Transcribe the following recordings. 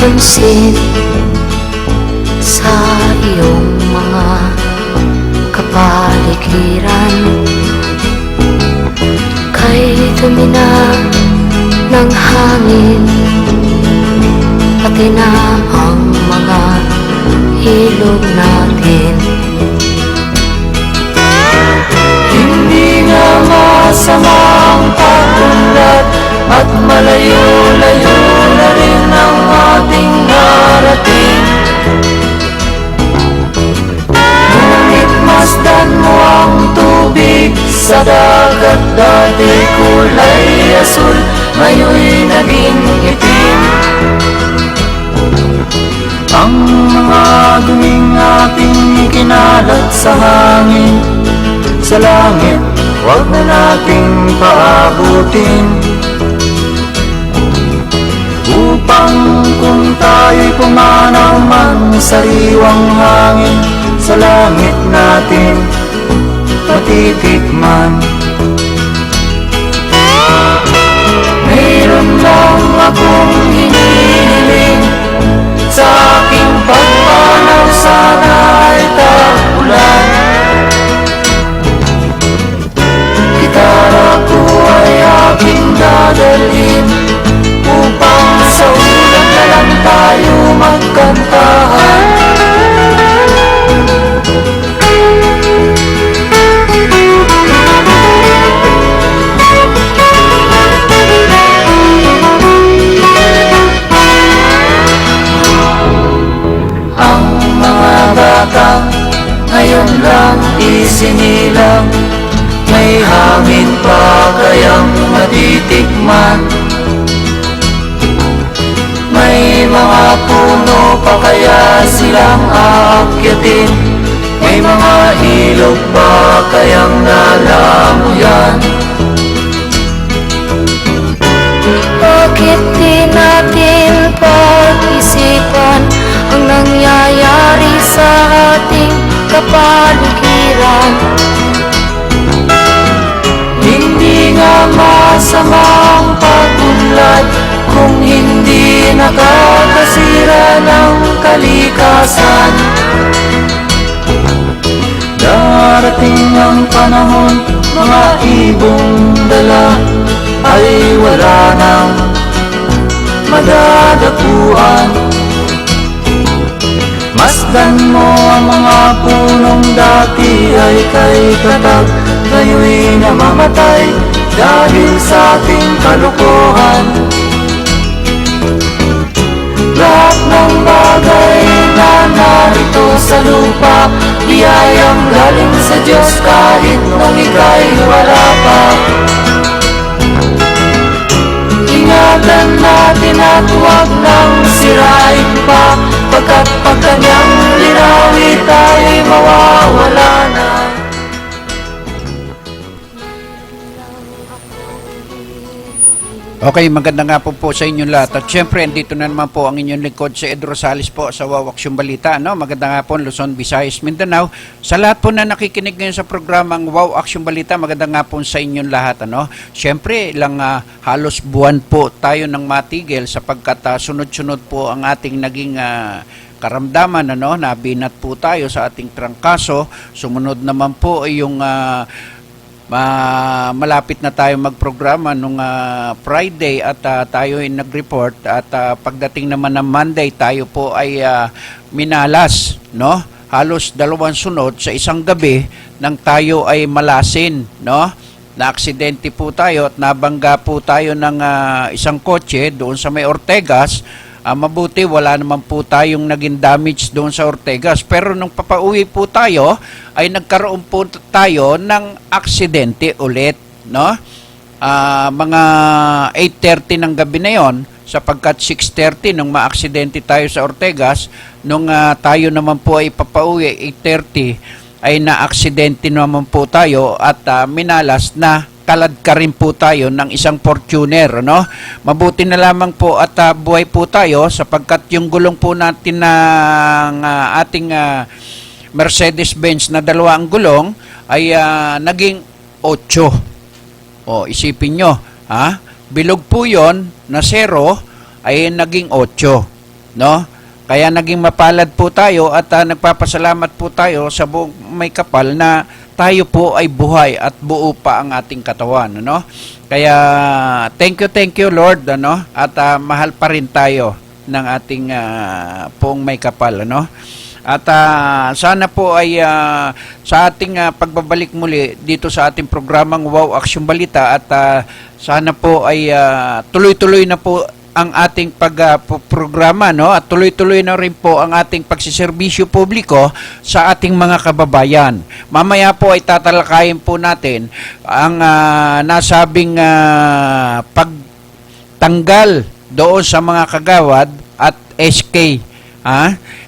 pansin sa iyong mga kapaligiran. Kay dumi na ng hangin, pati na ang mga ilog natin. Hindi nga masamang pag-unlad at malayo-layo na rin ang ating narating. Ngunit masdan mo ang tubig sa dagat, dati kulay asul, ngayon'y naging itim. Ang mga duming ating ikinalat sa hangin, sa langit, huwag na nating paabutin, upang kung tayo'y pumanaw man sa sariwang hangin, sa langit natin matitikman. Mayroon lang akong hinihiling, sa aking pagpanaw sana ay tagulan. Gitara ko ay aking dadalhin, upang sa ulan na lang tayo magkantahan. Ang mga bata ngayon lang isinilang, may hangin pa kayang matitikman, may mga puno pa kaya silang aakyatin, may mga ilog pa kayang lalamuyan. Bakit di natin pag-isipan ang nangyayari sa ating kapaligiran? Hindi nga masamang pag-unlad kung hindi nakakasira ng kalikasan. Darating ang panahon, mga ibong dala ay wala nang madadapuan. Masdan mo ang mga punong dati ay kay tatag, ngayon'y namamatay dahil sa ating kalokohan. Lahat ng bagay na narito sa lupa, biyayang galing sa Diyos kahit nung ika'y wala pa. Ingatan natin at huwag nang sirain pa, pagkat pag kanyang linawi tayo'y mawawala na. Okay, magandang nga po sa inyong lahat. At syempre, andito na naman po ang inyong lingkod si Ed Rosales po sa Wow Aksyong Balita. No? Magandang nga po Luzon, Visayas, Mindanao. Sa lahat po na nakikinig ngayon sa programang Wow Aksyong Balita, magandang nga po sa inyong lahat. Ano? Syempre, halos buwan po tayo ng matigil sapagkat sunod-sunod po ang ating naging karamdaman. Ano? Nabinat po tayo sa ating trangkaso. Sumunod naman po yung malapit na tayo magprograma nung Friday at tayo ay nag-report at pagdating naman ng Monday tayo po ay minalas, no? Halos dalawang sunod sa isang gabi nang tayo ay malasin, no? Na-aksidente po tayo at nabangga po tayo ng isang kotse doon sa may Ortegas. Mabuti wala naman po tayong naging damage doon sa Ortegas, pero nung papauwi po tayo ay nagkaroon po tayo ng aksidente ulit, no? Mga 8:30 ng gabi na yon, sapagkat 6:30 nung maaksidente tayo sa Ortegas, nung tayo naman po ay papauwi 8:30 ay naaksidente naman po tayo at minalas na kalad ka rin po tayo ng isang Fortuner, no? Mabuti na lamang po at buhay po tayo sapagkat yung gulong po natin ng ating Mercedes-Benz na dalawang gulong ay naging 8. O, isipin nyo, ha? Bilog po yon na 0 ay naging 8. no? Kaya naging mapalad po tayo at nagpapasalamat po tayo sa buong may kapal na tayo po ay buhay at buo pa ang ating katawan, ano? Kaya thank you Lord, ano? At mahal pa rin tayo ng ating pong may kapal, ano? At sana po ay sa ating pagbabalik muli dito sa ating programang Wow Aksyon Balita at sana po ay tuloy-tuloy na po ang ating programa, no? At tuloy-tuloy na rin po ang ating pagsiserbisyo publiko sa ating mga kababayan. Mamaya po ay tatalakayin po natin ang nasabing pagtanggal doon sa mga kagawad at SK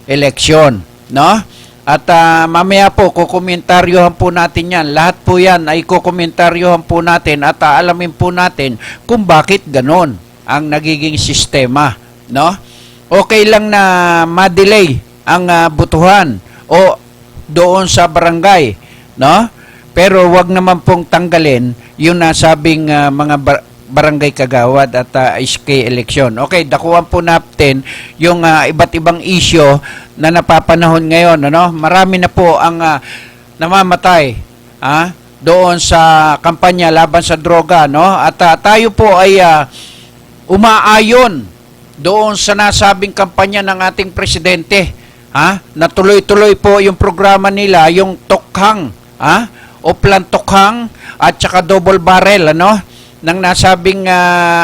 eleksyon, no? At mamaya po kukomentaryohan po natin yan. Lahat po yan ay kukomentaryohan po natin at alamin po natin kung bakit ganon ang nagiging sistema, no? Okay lang na ma-delay ang butuhan o doon sa barangay, no? Pero wag naman pong tanggalin yung nasabing mga barangay kagawad at SK election. Okay, dakuhan po natin yung iba't ibang issue na napapanahon ngayon, ano? Marami na po ang namamatay doon sa kampanya laban sa droga, no? At tayo po ay umaayon doon sa nasabing kampanya ng ating presidente, na tuloy-tuloy po yung programa nila, yung Tokhang, o Plan Tokhang at saka double barrel, ano, ng nasabing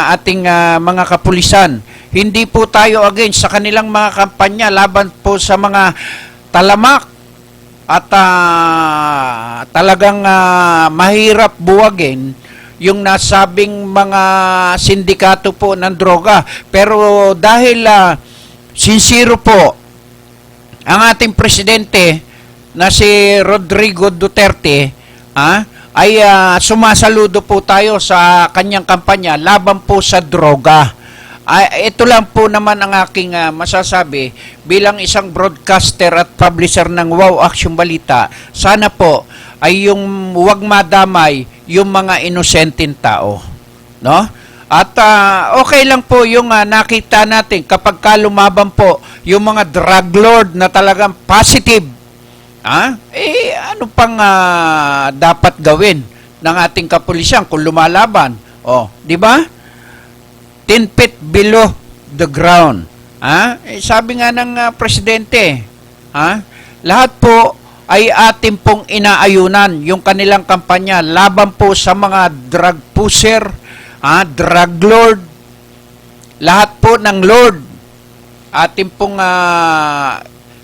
ating mga kapulisan. Hindi po tayo against sa kanilang mga kampanya laban po sa mga talamak at talagang mahirap buwagin yung nasabing mga sindikato po ng droga. Pero dahil sincero po ang ating presidente na si Rodrigo Duterte, ay sumasaludo po tayo sa kanyang kampanya laban po sa droga. Ito lang po naman ang aking masasabi bilang isang broadcaster at publisher ng Wow Aksyon Balita. Sana po ay yung huwag madamay yung mga inosenteng tao, no? At okay lang po yung nakita natin kapag lumaban po yung mga drug lord na talagang positive. Ano pang dapat gawin ng ating kapulisan kung lumalaban? Di ba? 10 feet below the ground. Sabi nga ng presidente, lahat po ay atin pong inaayunan yung kanilang kampanya laban po sa mga drug pusher, drug lord, lahat po ng lord. Atin pong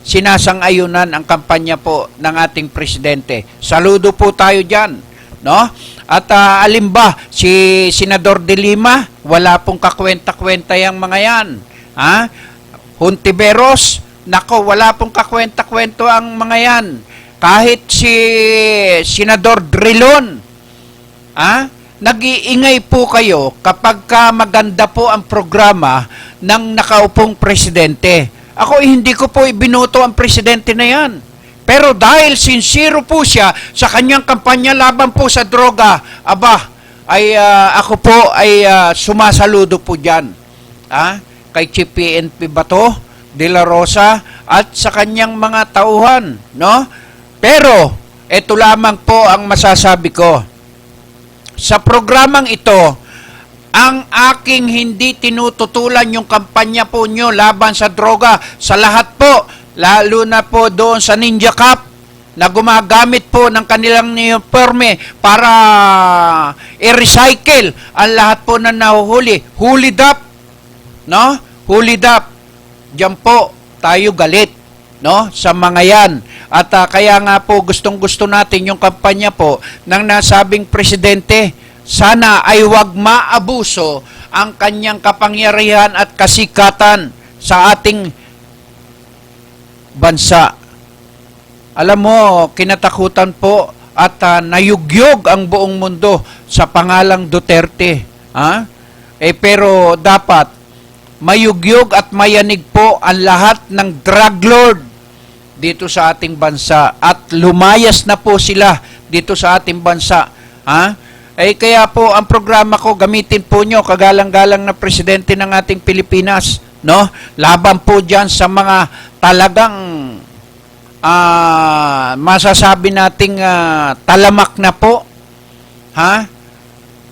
sinasang-ayunan ang kampanya po ng ating presidente. Saludo po tayo dyan, no? At alimba, si Senador De Lima, wala pong kakwenta-kwenta yung mga yan. Hontiveros, nako, wala pong kakwenta-kwento ang mga yan. Kahit si Senador Drilon, nag-iingay po kayo kapag maganda po ang programa ng nakaupong presidente. Ako, hindi ko po ibinoto ang presidente na yan. Pero dahil sincero po siya sa kanyang kampanya laban po sa droga, ako po ay sumasaludo po dyan. Kay Chief PNP Bato, De La Rosa, at sa kanyang mga tauhan, no? Pero, ito lamang po ang masasabi ko. Sa programang ito, ang aking hindi tinututulan yung kampanya po nyo laban sa droga sa lahat po, lalo na po doon sa Ninja Cup na gumagamit po ng kanilang uniforme para i-recycle ang lahat po na nahuhuli. Hulid up, no? Hulid up. Diyan po tayo galit, no? Sa mga yan. At kaya nga po gustong-gusto natin yung kampanya po ng nasabing presidente. Sana ay wag maabuso ang kanyang kapangyarihan at kasikatan sa ating bansa. Alam mo, kinatakutan po at nayugyog ang buong mundo sa pangalang Duterte. Pero dapat mayugyog at mayanig po ang lahat ng drug lord dito sa ating bansa at lumayas na po sila dito sa ating bansa. Kaya po ang programa ko, gamitin po nyo kagalang-galang na presidente ng ating Pilipinas, no? Laban po diyan sa mga talagang masasabi nating talamak na po, ha?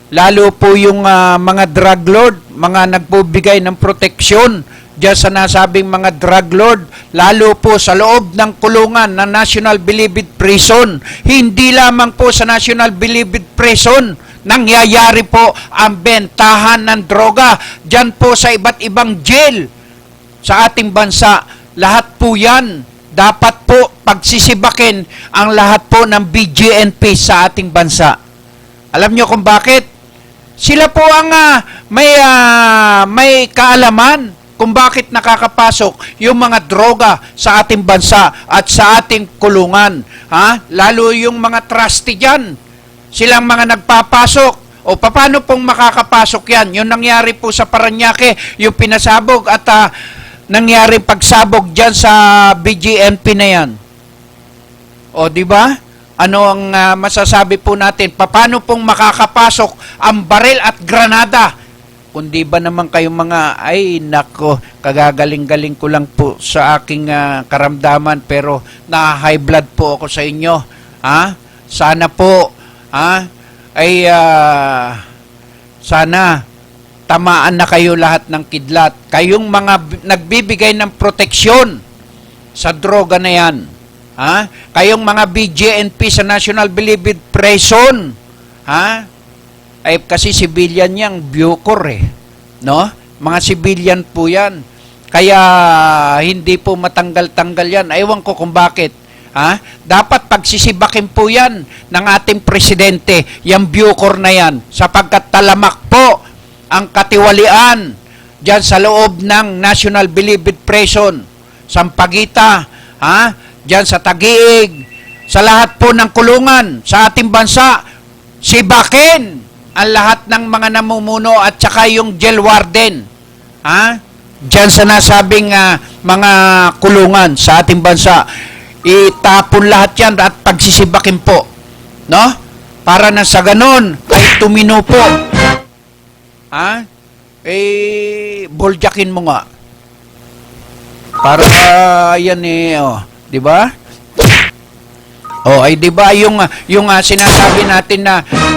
Lalo po yung mga drug lord, mga nagpobigay ng proteksyon diyan sa nasabing mga drug lord, lalo po sa loob ng kulungan ng National Bilibid Prison. Hindi lamang po sa National Bilibid Prison nangyayari po ang bentahan ng droga. Diyan po sa iba't ibang jail sa ating bansa. Lahat po yan dapat po pagsisibakin ang lahat po ng BGNP sa ating bansa. Alam nyo kung bakit? Sila po ang may kaalaman kung bakit nakakapasok yung mga droga sa ating bansa at sa ating kulungan. Ha? Lalo yung mga trusty dyan. Silang mga nagpapasok. O paano pong makakapasok yan? Yung nangyari po sa Parañaque, yung pinasabog at nangyari pagsabog dyan sa BGNP na yan. O di ba? Ano ang masasabi po natin? Paano pong makakapasok ang baril at granada? Kundi ba naman kayong mga, ay nako, kagagaling-galing ko lang po sa aking karamdaman pero na-high blood po ako sa inyo. Ha? Sana po, sana tamaan na kayo lahat ng kidlat. Kayong mga nagbibigay ng proteksyon sa droga na yan. Ha? Kayong mga BGNP sa National Bilibid Prison. Ha? Ay kasi civilian yang Bucor no? Mga civilian po yan. Kaya hindi po matanggal-tanggal yan. Ewan ko kung bakit. Ha? Dapat pagsisibakin po yan ng ating presidente, yung Bucor na yan, sapagkat talamak po ang katiwalian dyan sa loob ng National Bilibid Prison, Sampaguita, dyan sa Taguig, sa lahat po ng kulungan sa ating bansa, sibakin ang lahat ng mga namumuno at saka yung jail warden. Dyan sa nasabing mga kulungan sa ating bansa, itapon lahat yan at pagsisibakin po. No? Para na sa ganon ay tumino po. Boljakin mo nga. Para yan di ba? Ay di ba yung sinasabi natin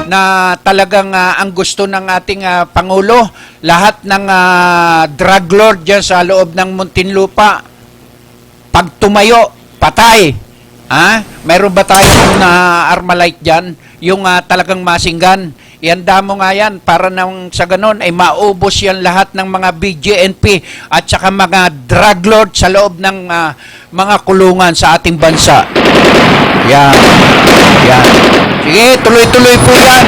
na talagang ang gusto ng ating pangulo, lahat ng drug lord diyan sa loob ng Muntinlupa, pag tumayo, patay. Mayroon ba tayong Armalite diyan, yung talagang masinggan? Ihanda mo nga yan para nang sa ganon ay maubos yan lahat ng mga BGNP at saka mga drug lord sa loob ng mga kulungan sa ating bansa. Yan. Sige, tuloy-tuloy po yan.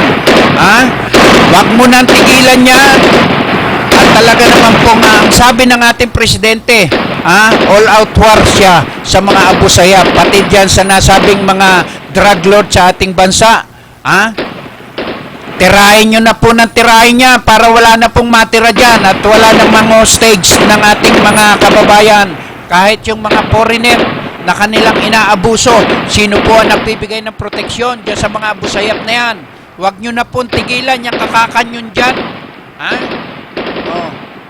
Wag mo nang tigilan yan. At talaga naman po ang sabi ng ating presidente, all out war siya sa mga Abu Sayyaf, pati dyan sa nasabing mga drug lord sa ating bansa. Tirahin nyo na po ng tirahin niya para wala na pong matira dyan at wala na mga hostage ng ating mga kababayan. Kahit yung mga foreigner na kanilang inaabuso, sino po ang nagbibigay ng proteksyon dyan sa mga Abu Sayyaf na yan? Huwag nyo na pong tigilan yung kakakanyon dyan.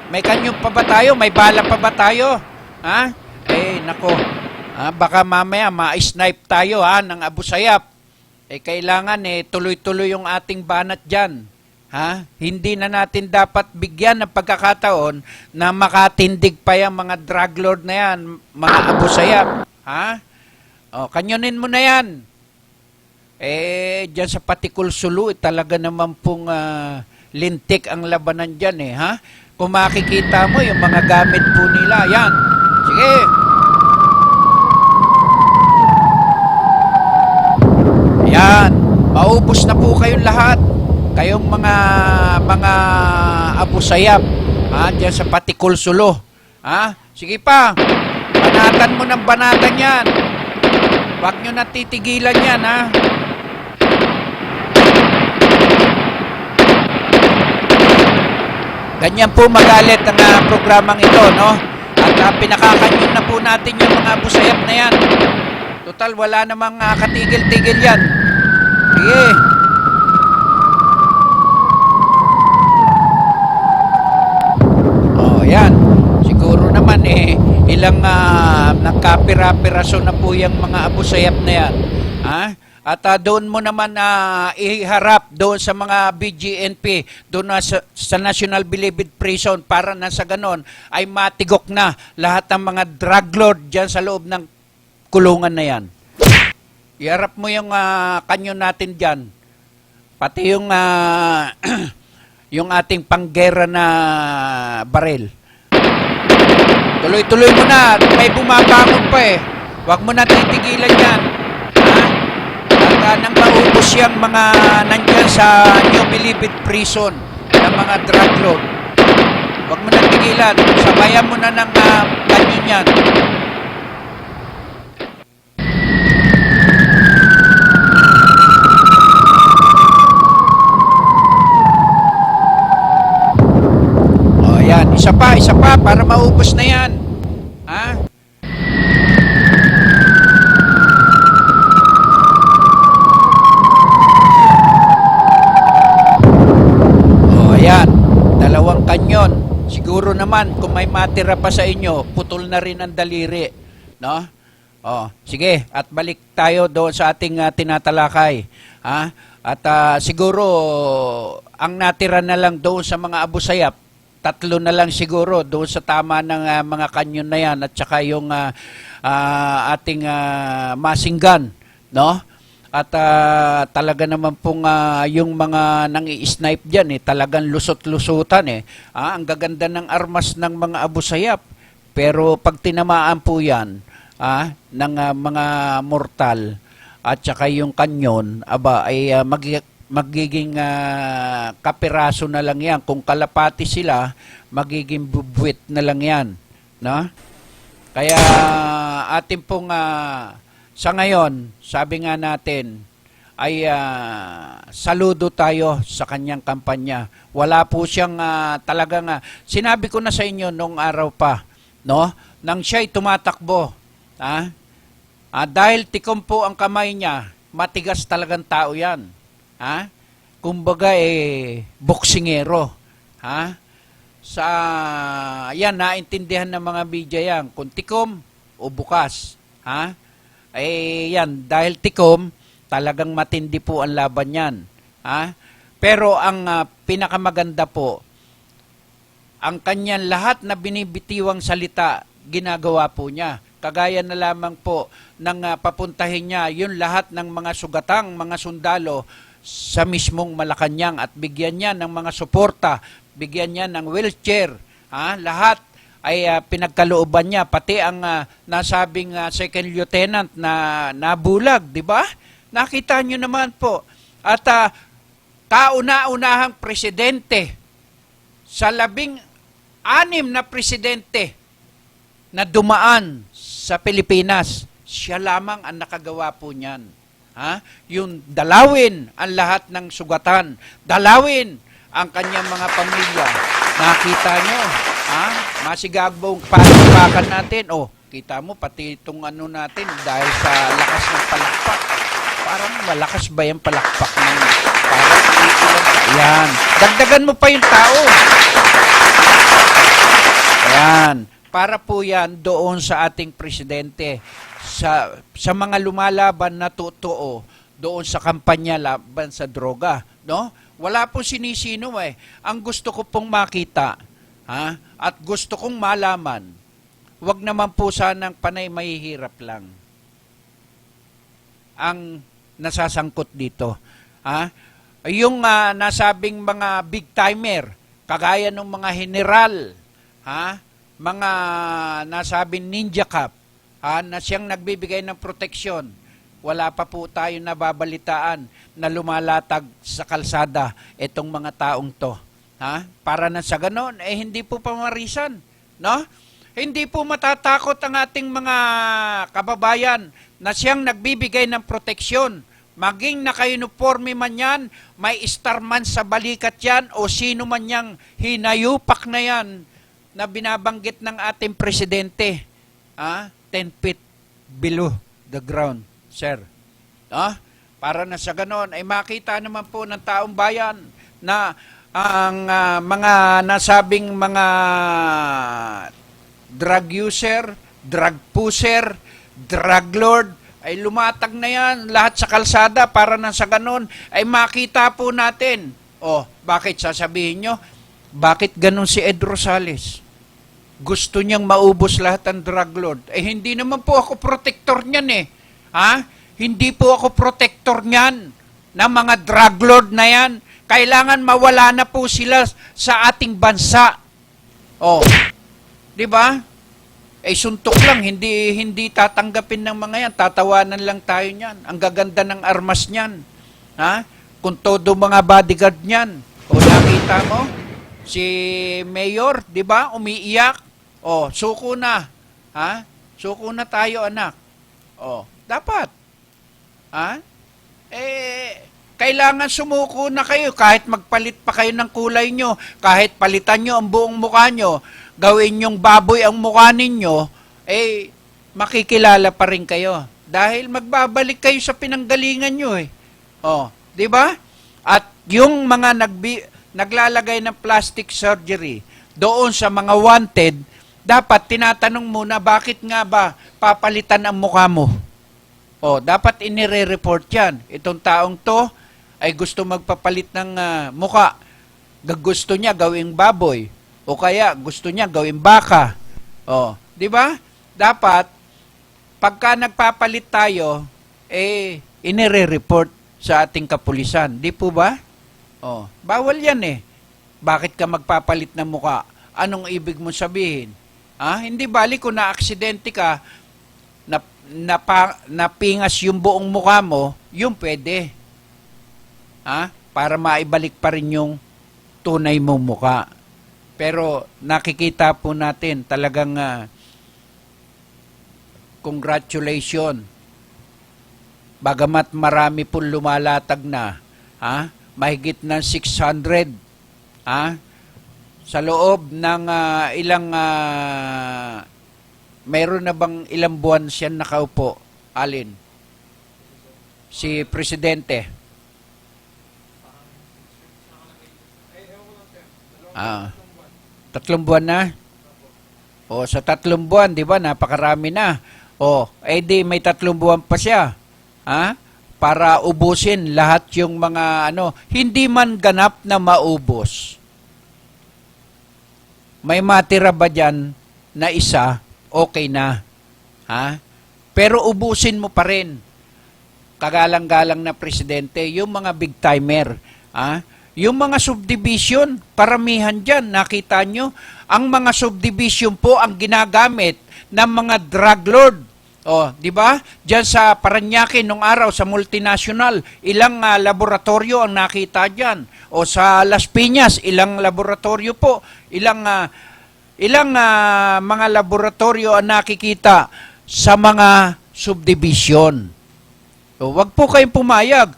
May kanyon pa ba tayo? May bala pa ba tayo? Nako. Baka mamaya ma-snipe tayo ng Abu Sayyaf. Kailangan tuloy-tuloy yung ating banat dyan. Hindi na natin dapat bigyan ng pagkakataon na makatindig pa yung mga drug lord na yan, mga Abu Sayyaf. Kanyonin mo na yan. Dyan sa Patikul Sulu, talaga naman pong lintik ang labanan dyan Kung makikita mo yung mga gamit po nila, yan. Sige. Yan, maubos na po kayong lahat. Kayong mga Abu Sayyaf, diyan sa Patikul Sulu. Sige pa, banatan mo ng banatan yan. Huwag nyo natitigilan yan, Ganyan po magalit ang programang ito, no? At pinakakanyon na po natin yung mga Abu Sayyaf na yan. Total, wala namang katigil-tigil yan. Sige. Yan. Siguro yan ilang nagkapira-piraso na po yung mga Abu Sayyaf na yan. At doon mo naman iharap doon sa mga BGNP, doon na sa National Bilibid Prison para na sa ganon ay matigok na lahat ng mga drug lord dyan sa loob ng kulungan na yan. Iharap mo yung kanyon natin dyan. Pati yung, yung ating panggera na baril. Tuloy-tuloy mo na. May bumabangon pa eh. Huwag mo na titigilan yan. Nang maubos yung mga nandyan sa New Bilibid Prison ng mga drug lord. Huwag mo nang tigilan. Sabayan mo na ng kanyon yan. O yan, isa pa para maubos na yan. Dalawang kanyon. Siguro naman kung may matira pa sa inyo, putol na rin ang daliri, no? Sige, at balik tayo doon sa ating tinatalakay. At siguro ang natira na lang doon sa mga Abu Sayyaf, 3 na lang siguro doon sa tama ng mga kanyon na yan at saka yung ating masinggan, no? At talaga naman pong yung mga nang-i-snipe dyan, talagang lusot-lusutan. Ang gaganda ng armas ng mga Abu Sayyaf. Pero pag tinamaan po yan ng mga mortal at saka yung kanyon, ay magiging kapiraso na lang yan. Kung kalapati sila, magiging bubwit na lang yan. No? Kaya atin pong... sa ngayon, sabi nga natin, ay saludo tayo sa kanyang kampanya. Wala po siyang talagang, sinabi ko na sa inyo nung araw pa, no? Nang siya'y tumatakbo, dahil tikom po ang kamay niya, matigas talagang tao yan. Kumbaga, boksingero. Yan, naintindihan ng mga media yan, kung tikom o bukas. Yan, dahil tikom, talagang matindi po ang laban yan. Pero ang pinakamaganda po, ang kanyan lahat na binibitiwang salita, ginagawa po niya. Kagaya na lamang po ng papuntahin niya yung lahat ng mga sugatang, mga sundalo sa mismong Malacanang at bigyan niya ng mga suporta, bigyan niya ng wheelchair, lahat ay pinagkalooban niya, pati ang nasabing second lieutenant na nabulag, di ba? Nakita niyo naman po. At kauna-unahang presidente sa 16 na presidente na dumaan sa Pilipinas, siya lamang ang nakagawa po niyan. Yung dalawin ang lahat ng sugatan, dalawin ang kanyang mga pamilya. Nakita niyo, masigagbong palipakan natin. Kita mo, pati itong ano natin, dahil sa lakas ng palakpak. Parang malakas ba yung palakpak ng parang yan. Dagdagan mo pa yung tao. Ayan. Para po yan doon sa ating presidente. Sa mga lumalaban na totoo doon sa kampanya laban sa droga. No? Wala pong sinisino Ang gusto ko pong makita, at gusto kong malaman, wag naman po sanang panay mahihirap lang ang nasasangkot dito. Yung nasabing mga big timer, kagaya ng mga general, mga nasabing ninja cup, na siyang nagbibigay ng proteksyon, wala pa po tayo nababalitaan na lumalatag sa kalsada itong mga taong to. Para na sa ganon, hindi po pamarisan. No? Hindi po matatakot ang ating mga kababayan na siyang nagbibigay ng proteksyon. Maging naka-uniforme man yan, may star man sa balikat yan, o sino man yang hinayupak na yan na binabanggit ng ating presidente. 10 feet below the ground, sir. Para na sa ganon, ay makita naman po ng taong bayan na ang mga nasabing mga drug user, drug pusher, drug lord, ay lumatag na yan lahat sa kalsada para nang sa ganon ay makita po natin. Oh, bakit sasabihin nyo? Bakit ganon si Ed Rosales? Gusto niyang maubos lahat ng drug lord. Eh, hindi naman po ako protector niyan eh. Ha? Hindi po ako protector niyan ng mga drug lord na yan. Kailangan mawala na po sila sa ating bansa. Oh, di ba? Eh, suntok lang, hindi tatanggapin ng mga yan. Tatawanan lang tayo niyan. Ang gaganda ng armas niyan. Ha? Kung todo mga bodyguard niyan. O nakita mo? Si Mayor, di ba? Umiiyak. O, suko na. Ha? Suko na tayo, anak. O, dapat. Ha? Eh, kailangan sumuko na kayo kahit magpalit pa kayo ng kulay nyo. Kahit palitan nyo ang buong mukha nyo. Gawin yung baboy ang mukha ninyo, eh, makikilala pa rin kayo. Dahil magbabalik kayo sa pinanggalingan nyo eh. Oh, di ba? At yung mga naglalagay ng plastic surgery doon sa mga wanted, dapat tinatanong muna, bakit nga ba papalitan ang mukha mo? Oh, dapat inire-report yan. Itong taong to ay gusto magpapalit ng mukha. Gusto niya gawing baboy. O kaya gusto niya gawing baka. Oh, 'di ba? Dapat pagka nagpapalit tayo, eh inire-report sa ating kapulisan, 'di po ba? Oh, bawal 'yan eh. Bakit ka magpapalit ng mukha? Anong ibig mong sabihin? Hindi bali kung na-aksidente ka, napingas yung buong mukha mo, yung pwede. Para maibalik pa rin yung tunay mong mukha. Pero nakikita po natin talagang congratulations. Bagamat marami po lumalatag na, mahigit ng 600, sa loob ng mayroon na bang ilang buwan siya nakaupo, Alin? Si Presidente. 3 buwan na? O, sa 3 buwan, di ba, napakarami na. O, di may 3 buwan pa siya. Para ubusin lahat yung mga hindi man ganap na maubos. May matira ba dyan na isa, okay na. Pero ubusin mo pa rin. Kagalang-galang na presidente, yung mga big timer, yung mga subdivision, paramihan dyan, nakita nyo, ang mga subdivision po ang ginagamit ng mga drug lord. O, di ba? Diyan sa Parañaque nung araw sa multinational, ilang laboratorio ang nakita diyan. O sa Las Piñas, ilang laboratorio po, ilang mga laboratorio ang nakikita sa mga subdivision. O, wag po kayong pumayag,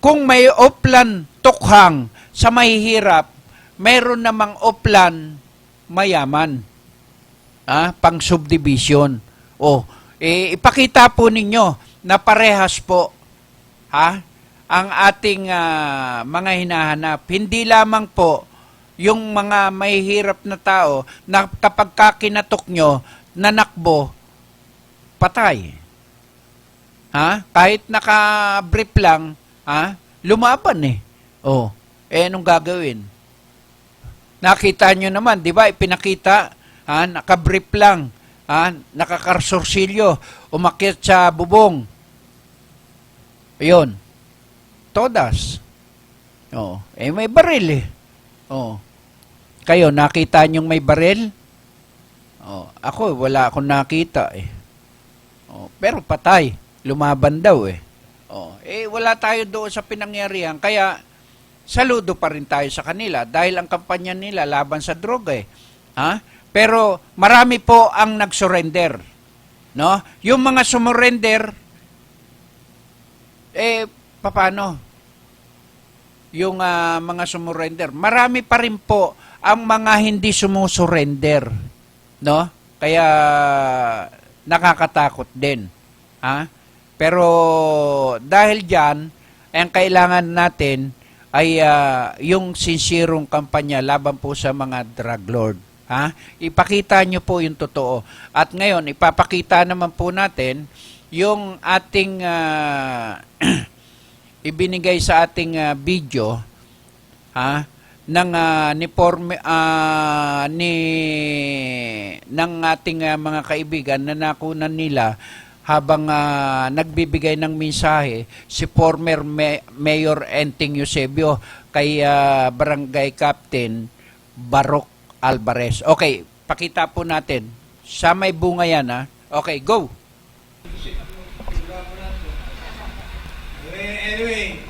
kung may oplan tukhang sa mahihirap, mayroon namang oplan mayaman. Pang subdivision. Ipakita po ninyo na parehas po ang ating mga hinahanap. Hindi lamang po yung mga mahihirap na tao na kapag kinatok nyo, nanakbo, patay. Kahit naka-brief lang, lumaban eh. Anong gagawin? Nakita nyo naman, di ba? Ipinakita, naka-brief lang, nakakarsorsilyo, umakyat sa bubong. Ayun. Todas. May baril eh. Kayo, nakita nyong may baril? Ako, wala akong nakita eh. Pero patay. Lumaban daw eh. Wala tayo doon sa pinangyarihan. Kaya, saludo pa rin tayo sa kanila dahil ang kampanya nila laban sa droga eh. Pero marami po ang nag-surrender. No? Yung mga sumurrender, paano? Yung mga sumurrender. Marami pa rin po ang mga hindi sumusurrender. No? Kaya nakakatakot din. Pero dahil diyan, ang kailangan natin ay yung sincerong kampanya laban po sa mga drug lord. Ha? Ipakita nyo po yung totoo. At ngayon, ipapakita naman po natin yung ating ibinigay sa ating video, ha, ng ng ating mga kaibigan na nakunan nila habang nagbibigay ng mensahe si former Mayor Enting Eusebio kay Barangay Captain Baroque Alvarez. Okay, pakita po natin. Sa may bunga yan, ha? Okay, go! Anyway,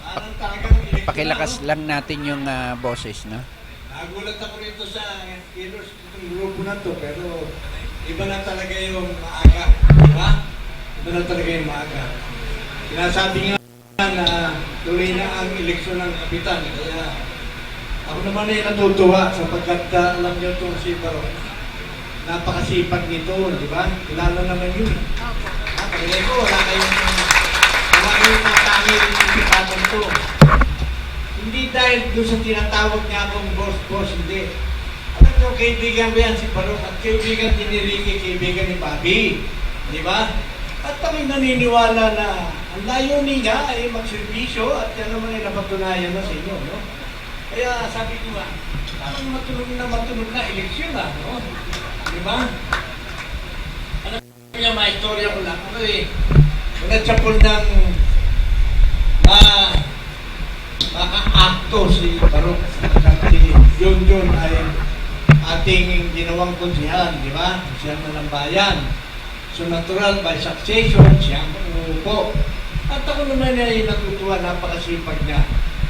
parang talagang eleksyon Pakilakas na, no? lang natin yung boses, no? Nagulat ako rito sa kilos itong grupo na to, pero iba na talaga yung maaga. Diba? Iba na talaga yung maaga. Sinasabi nga na tuloy na ang eleksyon ng kapitan. Kaya ako naman ay natutuwa sapagkat alam niyo itong si Baro. Napakasipag nito, di ba? Kilala naman yun. Pagkakay ko, wala kayong matangil yung kapitatan to. Hindi dahil doon sa tinatawag niya akong boss, hindi. Alam niyo, kaibigan ko yan si Baro at kaibigan din ni Ricky, kaibigan ni Bobby. Di ba? At ako'y naniniwala na ang layunin niya ay magserbisyo at yan naman ay napatunayan na sa inyo, no? Kaya sabi ko nga, parang matunog na eleksyon na, no? Di ba? Alam niya, maistorya ko lang. Ako nagsapol ng maka-akto si Barok. Si John ay ating ginawang kunsihan, di ba? Siya na ng bayan. So natural by succession, siya ang umuupo. At ako naman ay natutuwa, napakasipag niya.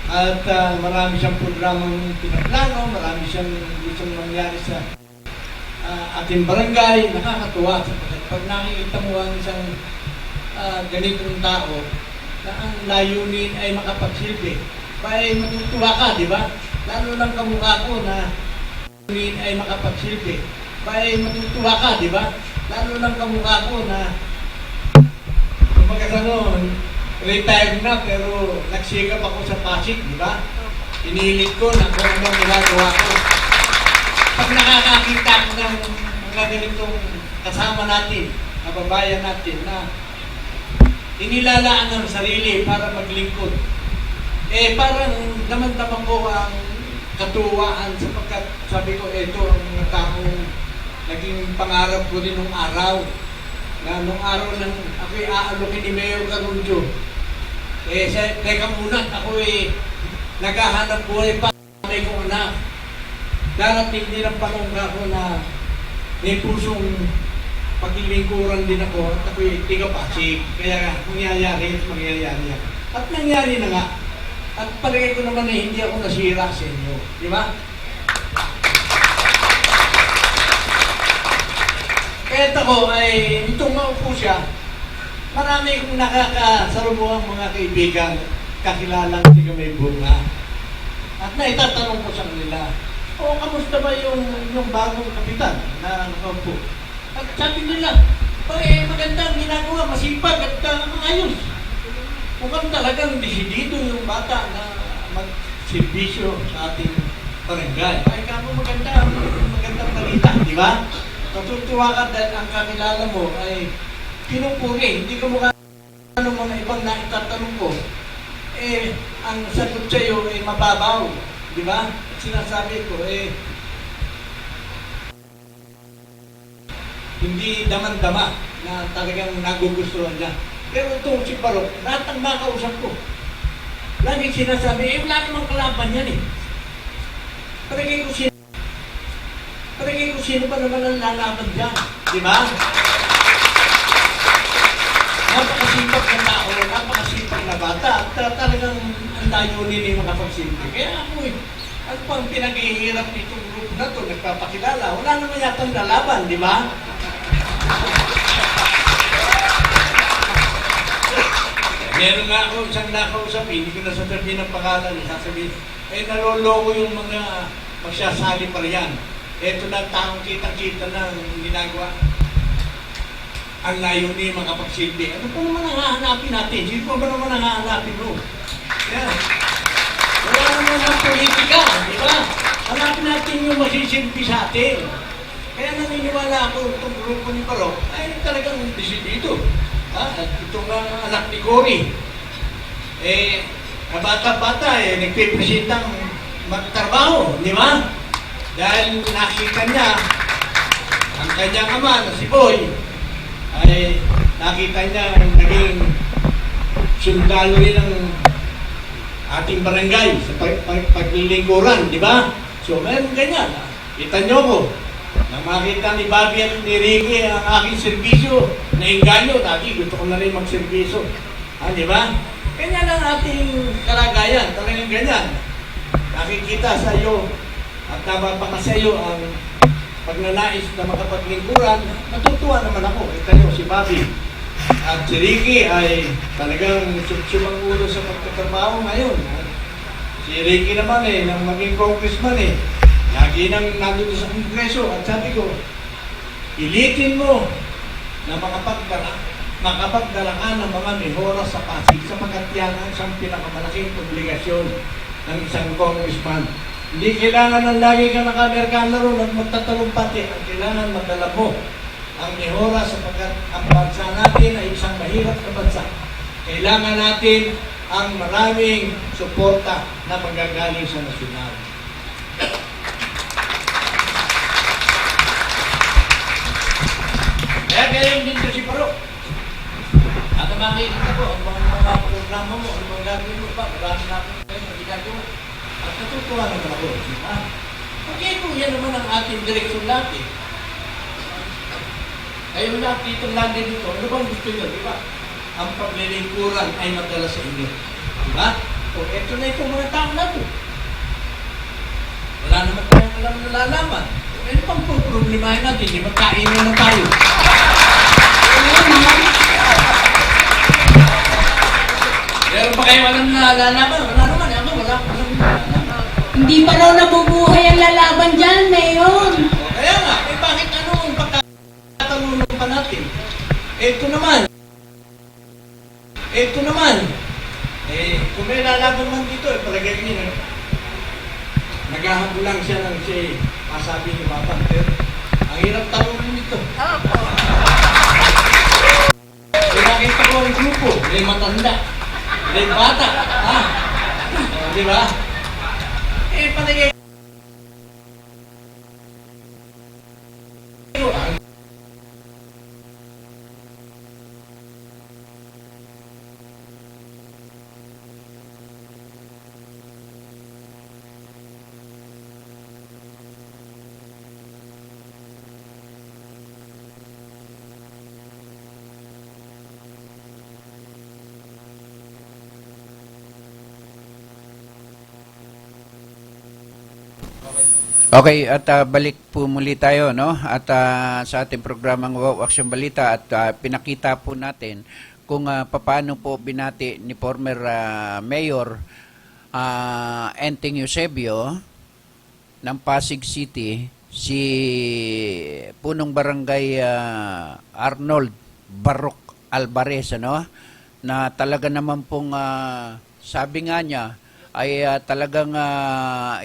At marami siyang programang pinaplano, marami siyang gustong mangyari sa ating barangay. Nakakatuwa sapagkat pag nakikita mo ang isang ganitong tao na ang layunin ay makapagsilbi, ay matutuwa ka, di ba? Lalo lang kamukha ko na layunin ay makapagsilbi, ay matutuwa ka, di ba? Lalo lang kamukha ko na kumbaga retired na pero nagsigap ako sa Pasig, di ba? Inilit ko na kung anong ginagawa ko. Pag nakakakita ko ng mga ganitong kasama natin, kababayan natin na inilalaan ng sarili para maglingkod, parang daman-daman ko ang katuwaan sapagkat sabi ko, ito ang mga taong naging pangarap ko din nung araw. Na nung araw nang ako'y aalokin ni Mayor Carunjo, teka muna, ako'y naghahanap buhay pa may kong anak. Darating din ang panahon ako na may pusong paglilingkuran din ako at ako'y tiga-Pasig. Kaya mangyayari at mangyayari yan. At nangyari na nga. At palagay ko naman na hindi ako nasira sa inyo. Di ba? Kaya ako ay itong maupo siya, marami kong nakakasalubong mga kaibigan, kakilalang hindi may bunga. At naitatanong ko sa kanila, kamusta ba yung bagong kapitan na nakaupo? At sabi nila, maganda ang ginagawa, masipag at maayos. Mukhang talagang desidido yung bata na magsirbisyo sa ating barangay. Ay kamo magandang balita, di ba? Natutuwa ka dahil ang kakilala mo ay pinupuri. Hindi ka mukha ng mga ibang naitatanong ko. Ang sagot sa'yo ay mababaw. Di ba? Sinasabi ko, hindi daman-dama na talagang nagugustuhan niya. Pero itong si Barok, lahat ang makausap ko. Laging sinasabi, wala namang kalaban yan eh. Parang kung sino pa naman ang lalaban dyan. Di ba? Napakasipag na tao, napakasipag na bata. At talagang ang layunin ni mga pagsimpi. Kaya ako ano pang pinag-ihirap nitong grupo na to, nagpapakilala. Wala naman yatang lalaban, di ba? Meron nga ako isang nakausap, hindi ko nasasabihin ng pangalan, sasabihin, naloloko yung mga magsasali pa riyan. Ito na taong kitang-kita na ginagawa. Ang layunin makapagsilbi. Ano pa naman ang hahanapin natin? Sino pa ba naman ang hahanapin mo? Yan. Wala naman ang politika, di ba? Hanapin natin yung masisilbi sa atin. Kaya naniniwala ako itong grupo ni Barok ay talagang desidido. At itong anak ni Cory, kabata-bata, nagpipresentang magtrabaho, di ba? Dahil nakita niya, ang kanyang ama na si Boy, ay nakita niya naging sundalo rin ng ating barangay sa paglilingkuran, di ba? So, meron ganyan. Kita nyo ko, nang makita ni Bobby at ni Ricky ang aking serbisyo, nainganyo, dati gusto ko na rin magserbisyo. Di ba? Ganyan ang ating kalagayan, talagang ganyan. Nakikita sa iyo at napapaka sa iyo ang pagnanais na makapaglingkuran, natutuwa naman ako. Kita nyo, si Bobby at si Ricky ay talagang sumang ulo sa pagtatrabaho ngayon. Si Ricky naman nang maging congressman lagi nang nandito sa kongreso at sabi ko, ilitin mo na makapagdala ka ng mga mehora sa Pasig sapagkat yan ang isang pinakamalaking obligasyon ng isang congressman. Hindi kailangan ng lagi ka naka-Amerikano ron at magtatalumpati. Ang kailangan madala mo ang mehora sapagkat ang bansa natin ay isang mahirap na bansa. Kailangan natin ang maraming suporta na magagaling sa nasyonal. Kaya ganyan din si Barok. At makikita ko ang mga programa mo, ang mga gagawin mo pa, marami na akong kayo na ginagawa. At natutuwa naman ako. Okay po, yan naman ang ating direksyon lagi. Kayo lahat dito lagi dito, ano bang gusto nyo, di ba? Ang paglilingkuran ay madala sa inyo. Di ba? O eto na itong mga tao na ito. Wala naman tayong alam na lalaman. Ano pang problemahin natin? Di magkainin na tayo. Pero pa kayo alam na lalaman? Wala naman. Ako, wala. Hindi pa raw nabubuhay ang lalaban dyan, Mayor. Kaya nga, bakit ano ang pagkatalunong pa natin? Ito naman, kung may lalaban man dito, palagay niyo, naghahabol lang siya ng masabi ni Papa. Pero, ang hirap talunong nito. Nakita ko ang grupo, may matanda, may bata, di ba? Palagay Okay, at balik po muli tayo, no? At sa ating programang Wow Action Balita at pinakita po natin kung paano po binati ni former Mayor Enteng Eusebio ng Pasig City si punong barangay Arnold Barok Alvarez, ano? Na talaga naman pong sabi nga niya ay talagang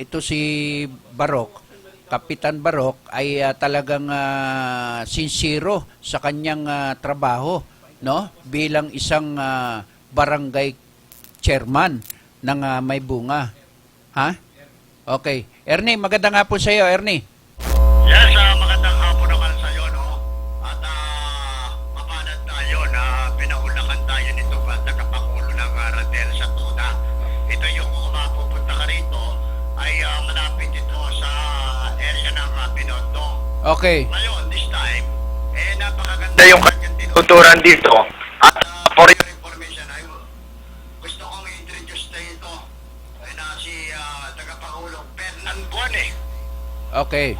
ito si Barok, Kapitan Barok ay talagang sincero sa kanyang trabaho, no? Bilang isang barangay chairman ng May Bunga. Ha? Okay. Ernie, maganda nga po sa iyo, Ernie. Yes, magandang hapon naman sa iyo, no? At mapanad tayo na pinaunakan tayo nito ba tagapangulo ng Radel sa Tuna. Ito yung mapupunta ka rito ay malapit ito sa area ng Binondo. Okay. Ngayon, this time, napakaganda yung kanyang tinuturan dito. At for your information, gusto kong i-introduce na ito na si tagapangulong Fernan Buane. Okay.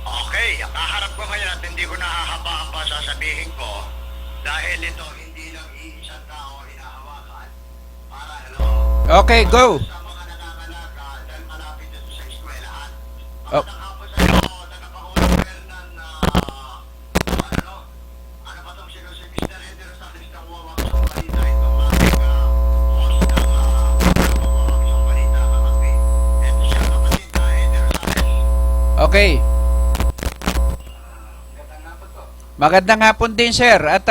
Okay, kaharap ko ngayon at hindi ko nahahabaan pa sasabihin ko dahil ito hindi lang iisang tao hinahawakan para Okay, go. sa mga nangangalaka dahil malapit ito sa eskwelahan. Oh. Magandang hapon sa iyo, tagapangulong Fernan ano ba itong si Mr. Eder Rosales ng Wawak sa Balita itong ating host ng Wawak sa Balita kapatid. Ito siya kapatid na Eder Rosales. Okay. Magandang hapon din, sir. At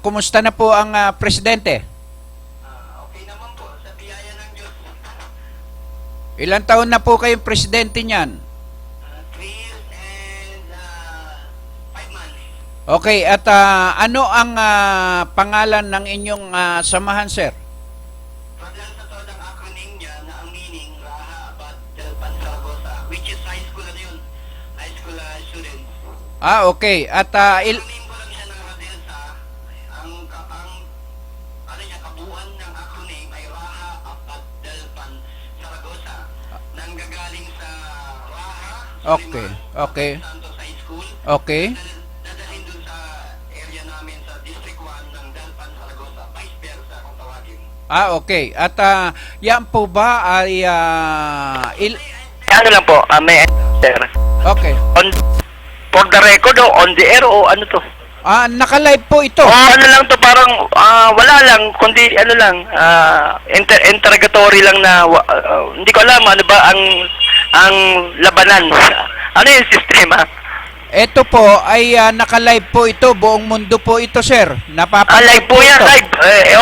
kumusta na po ang presidente? Okay naman po, sa biyaya ng Diyos. Ilang taon na po kayong presidente niyan? 3 years and 5 months. Okay, at ano ang pangalan ng inyong samahan, sir? Paglang sa todang acronym niya na ang meaning, Raha Abad del Pansaragosa, which is high school ano yun? High school students. Okay. At Acronym ko lang siya ng Radelsa. Ano niya, kabuuan ng acronym ay Raha Abad del Pansaragosa. Nanggagaling sa Raha, Okay, okay. Santos High School. Okay. Dadalhin dun sa area namin sa District 1 ng Dalpan, Zaragoza, vice versa kung tawagin. Okay. At yan po ba ay Ano lang po, may sir. Okay. For the record o on the air o ano to? Naka-live po ito. Ano lang to, parang wala lang, kundi ano lang, interrogatory lang na hindi ko alam ano ba ang labanan. Ano yung sistema? Ito po ay naka-live po ito. Buong mundo po ito, sir. Napapanood Live po yan, ito. live.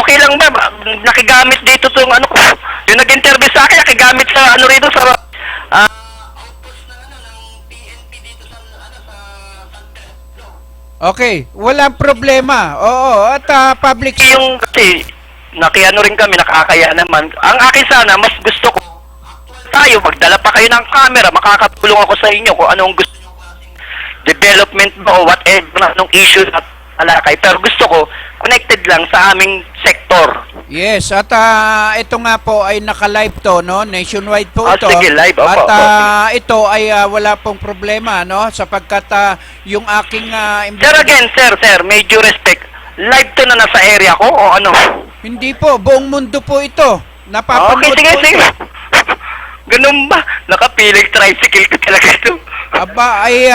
Okay lang ba? Nakigamit dito tong ano ko. Yung nag-interview sa akin, nakigamit sa ano rito sa outpost ng ano ng PNP dito sa ano sa San Pedro. Okay. Walang problema. Oo. At public... Yung kasi nakiano rin kami, nakakaya naman. Ang akin sana, mas gusto ko tayo, magdala pa kayo ng camera, makakatulong ako sa inyo kung anong gusto nyo klaseng development mo o whatever anong issue at alakay. Pero gusto ko, connected lang sa aming sektor. Yes, at ito nga po ay naka-live to, no? Nationwide po ito. Sige, live. Opo, At opo. ito ay wala pong problema, no? Sapagkat yung aking... Sir, again, sir, medyo respect. Live to na nasa area ko o ano? Hindi po, buong mundo po ito. Napapanood Okay, sige, po sige. ito. Ganun ba? Nakapiling tricycle ko talaga ito. Aba, ay...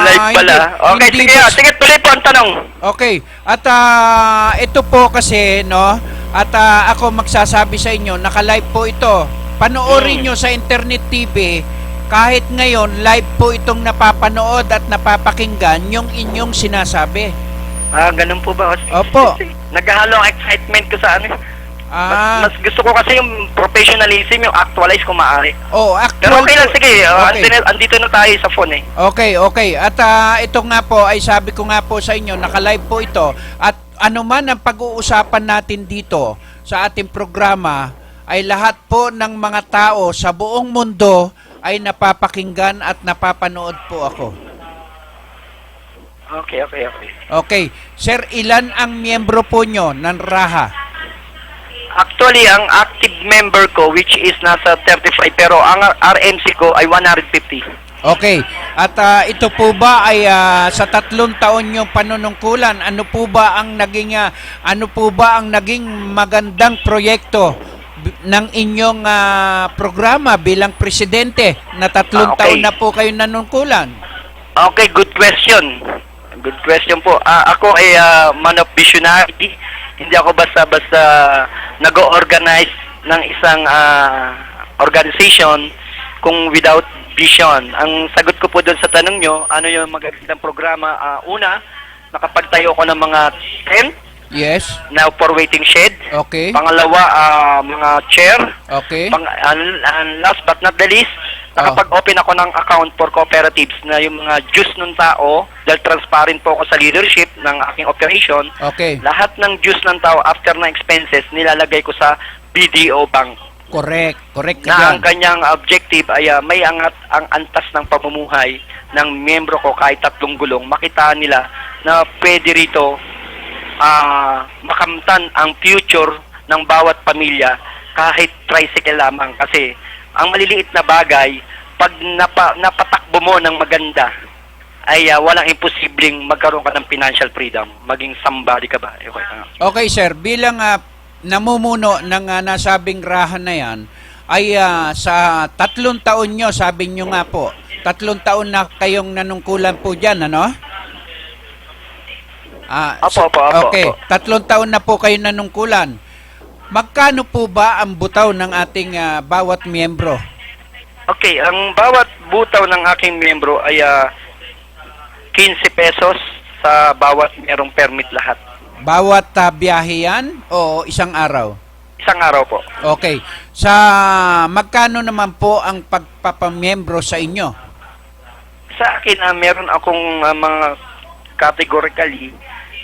Live pala. Okay, hindi sige, po- sige, tuloy po ang tanong. Okay. At ito po kasi, no? At ako magsasabi sa inyo, naka-live po ito. Panoorin nyo sa Internet TV. Kahit ngayon, live po itong napapanood at napapakinggan yung inyong sinasabi. Ganun po ba? Opo. Naghahalo ang excitement ko sa ano. Mas gusto ko kasi yung professionalism, yung actualize kung maaari. Oh, Pero actual okay lang, po- sige. Okay. Andito na tayo sa phone eh. Okay, okay. At ito nga po ay sabi ko nga po sa inyo, naka-live po ito. At ano man ang pag-uusapan natin dito sa ating programa ay lahat po ng mga tao sa buong mundo ay napapakinggan at napapanood po ako. Okay. Okay. Sir, ilan ang miyembro po nyo ng Raha? Actually, ang active member ko, which is nasa 35, pero ang RMC ko ay 150. Okay. At ito po ba ay sa 3 taon yung panunungkulan, ano po ba ang naging magandang proyekto ng inyong programa bilang presidente na 3 Okay. taon na po kayo nanungkulan? Okay, good question. Good question po. Ako ay man of visionary. Hindi ako basta-basta nag-organize ng isang organization kung without vision. Ang sagot ko po doon sa tanong nyo, ano yung magandang programa? Una, nakapagtayo ko ng mga tent Yes. na for waiting shed. Okay. Pangalawa, mga chair. Okay. Last but not the least, nakapag-open ako ng account for cooperatives na yung mga juice ng tao, dahil transparent po ako sa leadership ng aking operation. Okay. Lahat ng juice ng tao after ng expenses, nilalagay ko sa BDO Bank. Correct. Correct ka Na dyan. ang kanyang objective ay may angat ang antas ng pamumuhay ng miyembro ko kahit 3 gulong. Makita nila na pwede rito makamtan ang future ng bawat pamilya kahit tricycle lamang. Kasi ang maliliit na bagay, pag napatakbo mo ng maganda, ay walang imposibleng magkaroon ka ng financial freedom. Maging somebody ka ba? Okay. Okay, sir. Bilang namumuno ng nasabing Raha na yan, ay sa 3 taon nyo, sabi nyo nga po, 3 taon na kayong nanungkulan po dyan, ano? Opo. Okay, 3 taon na po kayo nanungkulan. Magkano po ba ang butaw ng ating bawat miyembro? Okay, ang bawat butaw ng aking miyembro ay 15 pesos sa bawat merong permit lahat. Bawat biyahe yan o isang araw? Isang araw po. Okay. Sa magkano naman po ang pagpapamiyembro sa inyo? Sa akin, meron akong mga categorically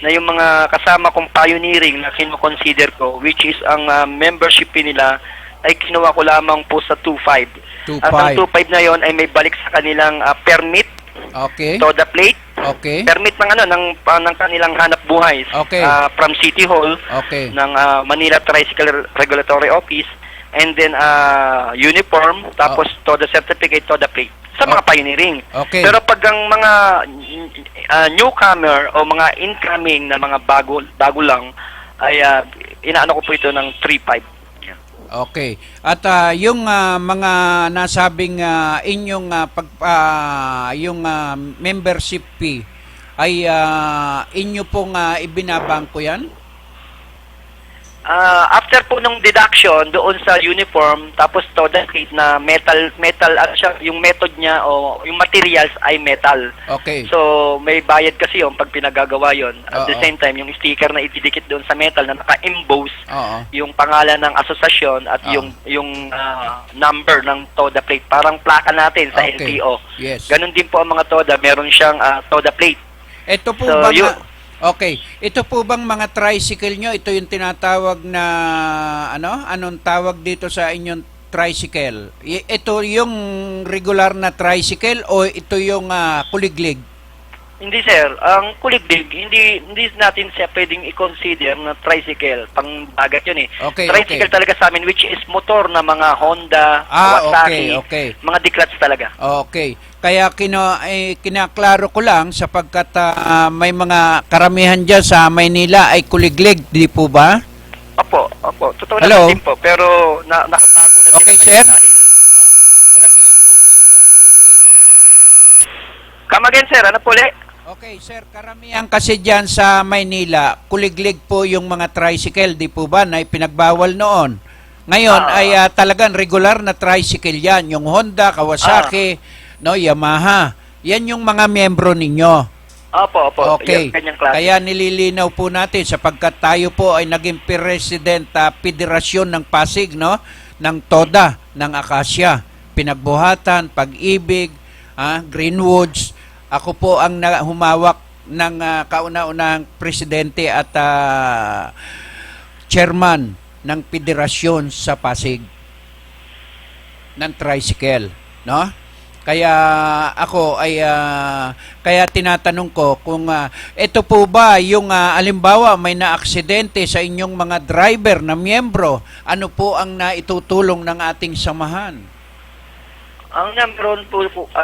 na yung mga kasama kong pioneering na kino-consider ko, which is ang membership fee nila ay kinuha ko lamang po sa 2.5. At ang 2.5 na yon ay may balik sa kanilang permit, Okay. TODA plate, Okay. permit ng ng kanilang hanap buhay Okay. from City Hall, Okay. ng Manila Tricycle Regulatory Office, and then uniform, tapos TODA certificate, TODA plate sa mga pioneering. Okay. Pero pag ang mga newcomer o mga incoming na mga bago lang ay inaano ko po ito ng 3.5. Okay. At yung mga nasabing inyong yung membership fee ay inyo pong ibinabangko yan? After po nung deduction doon sa uniform, tapos TODA plate na metal siya, yung method niya o yung materials ay metal. Okay. So may bayad kasi yung pag pinagagawa yon. At the Oo. same time, yung sticker na ididikit doon sa metal na naka-emboss Oo. yung pangalan ng asosasyon at Oo. yung number ng TODA plate, parang plaka natin sa Okay. LTO. Yes. Ganon din po ang mga TODA, meron siyang TODA plate. Ito po So, bang okay, ito po bang mga tricycle nyo, ito yung tinatawag na anong tawag dito sa inyong tricycle? Ito yung regular na tricycle o ito yung kuliglig? Hindi sir, ang kuliglig, hindi natin siya pwedeng i-consider na tricycle, pang bagat yun eh. Okay, Tricycle okay. talaga sa amin, which is motor na mga Honda, Kawasaki, okay. mga D-clutch talaga. Okay. Kaya kinaklaro ko lang sapagkat may mga karamihan dyan sa Maynila ay kuliglig, di po ba? Opo. Totoo Hello? naman din po, pero nakatago na sila Okay, ngayon sir. dahil... Come again sir, ano po ulit? Okay, sir, karamihan kasi dyan sa Maynila, kuliglig po yung mga tricycle, di po ba, na ipinagbawal noon. Ngayon ay talagang regular na tricycle yan, yung Honda, Kawasaki, no, Yamaha. Yan yung mga miyembro ninyo. Opo. Okay. Yung kanyang klase. Kaya nililinaw po natin sapagkat tayo po ay naging president federasyon ng Pasig, no, ng TODA, ng Acacia, Pinagbuhatan, Pag-ibig, Greenwoods. Ako po ang humawak ng kauna-unahang presidente at chairman ng federasyon sa Pasig ng tricycle, no? Kaya ako ay kaya tinatanong ko kung ito po ba yung alimbawa may naaksidente sa inyong mga driver na miyembro, ano po ang naitutulong ng ating samahan? Ang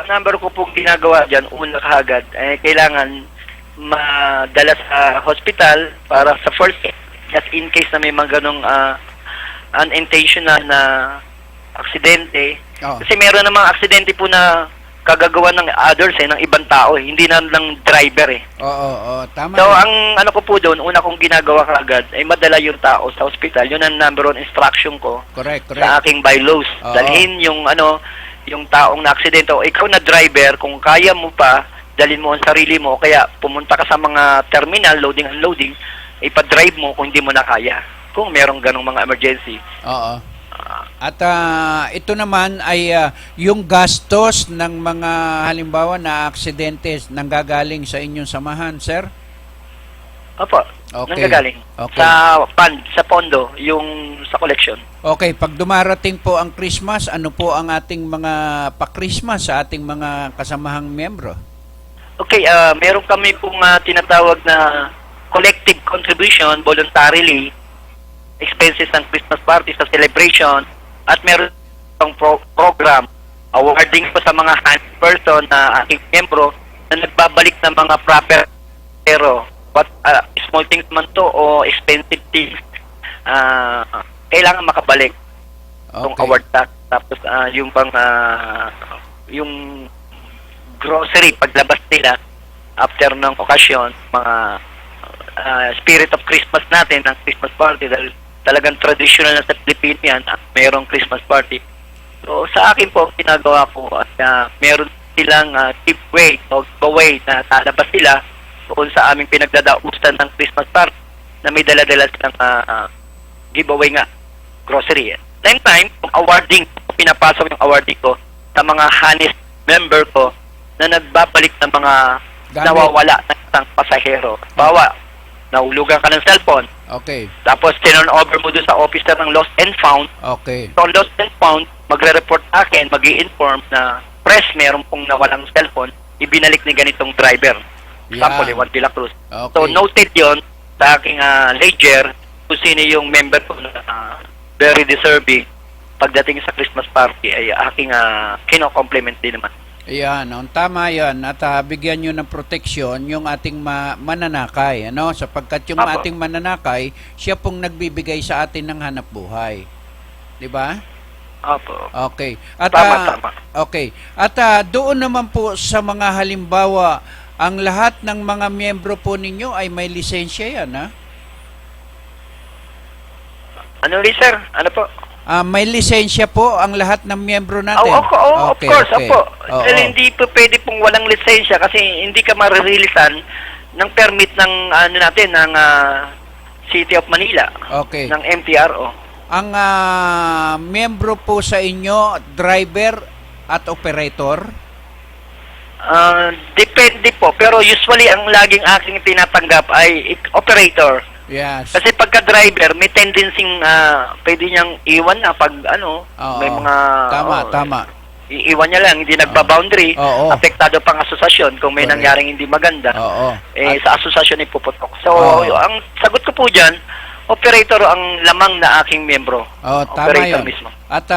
number ko pong ginagawa dyan, una kaagad, kailangan madala sa hospital para sa first aid, just in case na may mga ganong unintentional na aksidente. Oh. Kasi meron namang aksidente po na kagagawa ng others, ng ibang tao, hindi na lang driver eh. Oo, tama. So, ang ano ko po doon, una kong ginagawa kaagad, ay madala yung tao sa hospital. Yun ang number one instruction ko Correct. sa aking bylaws. Oo. Dalhin yung taong na-aksidente o ikaw na driver, kung kaya mo pa, dalhin mo ang sarili mo, kaya pumunta ka sa mga terminal, loading and unloading, ipa-drive mo kung hindi mo na kaya. Kung merong ganong mga emergency. Oo. At ito naman ay yung gastos ng mga halimbawa na aksidente nanggagaling sa inyong samahan, sir? Opo, Okay. nanggagaling. Okay. Sa pondo, yung sa collection. Okay, pag dumarating po ang Christmas, ano po ang ating mga pa-Christmas sa ating mga kasamahang miyembro? Okay, meron kami pong tinatawag na collective contribution voluntarily, expenses ng Christmas party sa celebration, at meron pang program awarding po sa mga person na ating miyembro na nagbabalik ng mga proper pero what small things man to o expensive things kailangan makabalik yung Okay. award tax, tapos yung pang yung grocery paglabas nila after ng okasyon, mga spirit of Christmas natin, ng Christmas party, dahil talagang traditional na sa Pilipinas yan, mayroong Christmas party. So sa akin po, ang ginagawa ko at meron silang giveaway o giveaway na lalabas sila doon sa aming pinagdadaustan ng Christmas party na may dala-dala silang giveaway nga, grocery. Same time, yung awarding, pinapasok yung awarding ko sa mga honest member ko na nagbabalik ng mga Gamit. nawawala ng isang pasahero. Bawa, nahulugan ka ng cellphone, Okay. tapos turn over mo doon sa officer ng lost and found. Okay. So, lost and found, magre-report sa akin, mag-i-inform na press, meron pong nawalang cellphone, ibinalik ni ganitong driver. Example, Yeah. Juan de la Cruz. Okay. So, noted yon sa aking ledger kung sino yung member ko na very deserving pagdating sa Christmas party ay aking kino-compliment din naman. Ayan, tama yan. At bigyan nyo ng proteksyon yung ating mananakay. Ano? Sapagkat yung Apo. ating mananakay, siya pong nagbibigay sa atin ng hanap buhay. Di ba? Opo. Okay. At, Tama. Okay. At doon naman po sa mga halimbawa, ang lahat ng mga miyembro po ninyo ay may lisensya yan, ha? Ano rin, sir? Ano po? May lisensya po ang lahat ng miyembro natin. Of Okay, course, okay. opo. Oo. Dahil hindi po pwede pong walang lisensya kasi hindi ka marerilisan ng permit ng natin ng City of Manila, Okay. ng MTRO. Ang miyembro po sa inyo, driver at operator? Depende po, pero usually ang laging aking tinatanggap ay operator. Yes. Kasi pagka-driver, may tendency pwede niyang iwan na pag Oo. may mga... Tama. Iiwan niya lang, hindi nagba-boundary, Oo. apektado pang asosasyon kung may Correct. nangyaring hindi maganda. Oo. Sa asosasyon ipuputok. So, Oo. ang sagot ko po dyan, operator ang lamang na aking miyembro. Tama Operator yun. mismo. At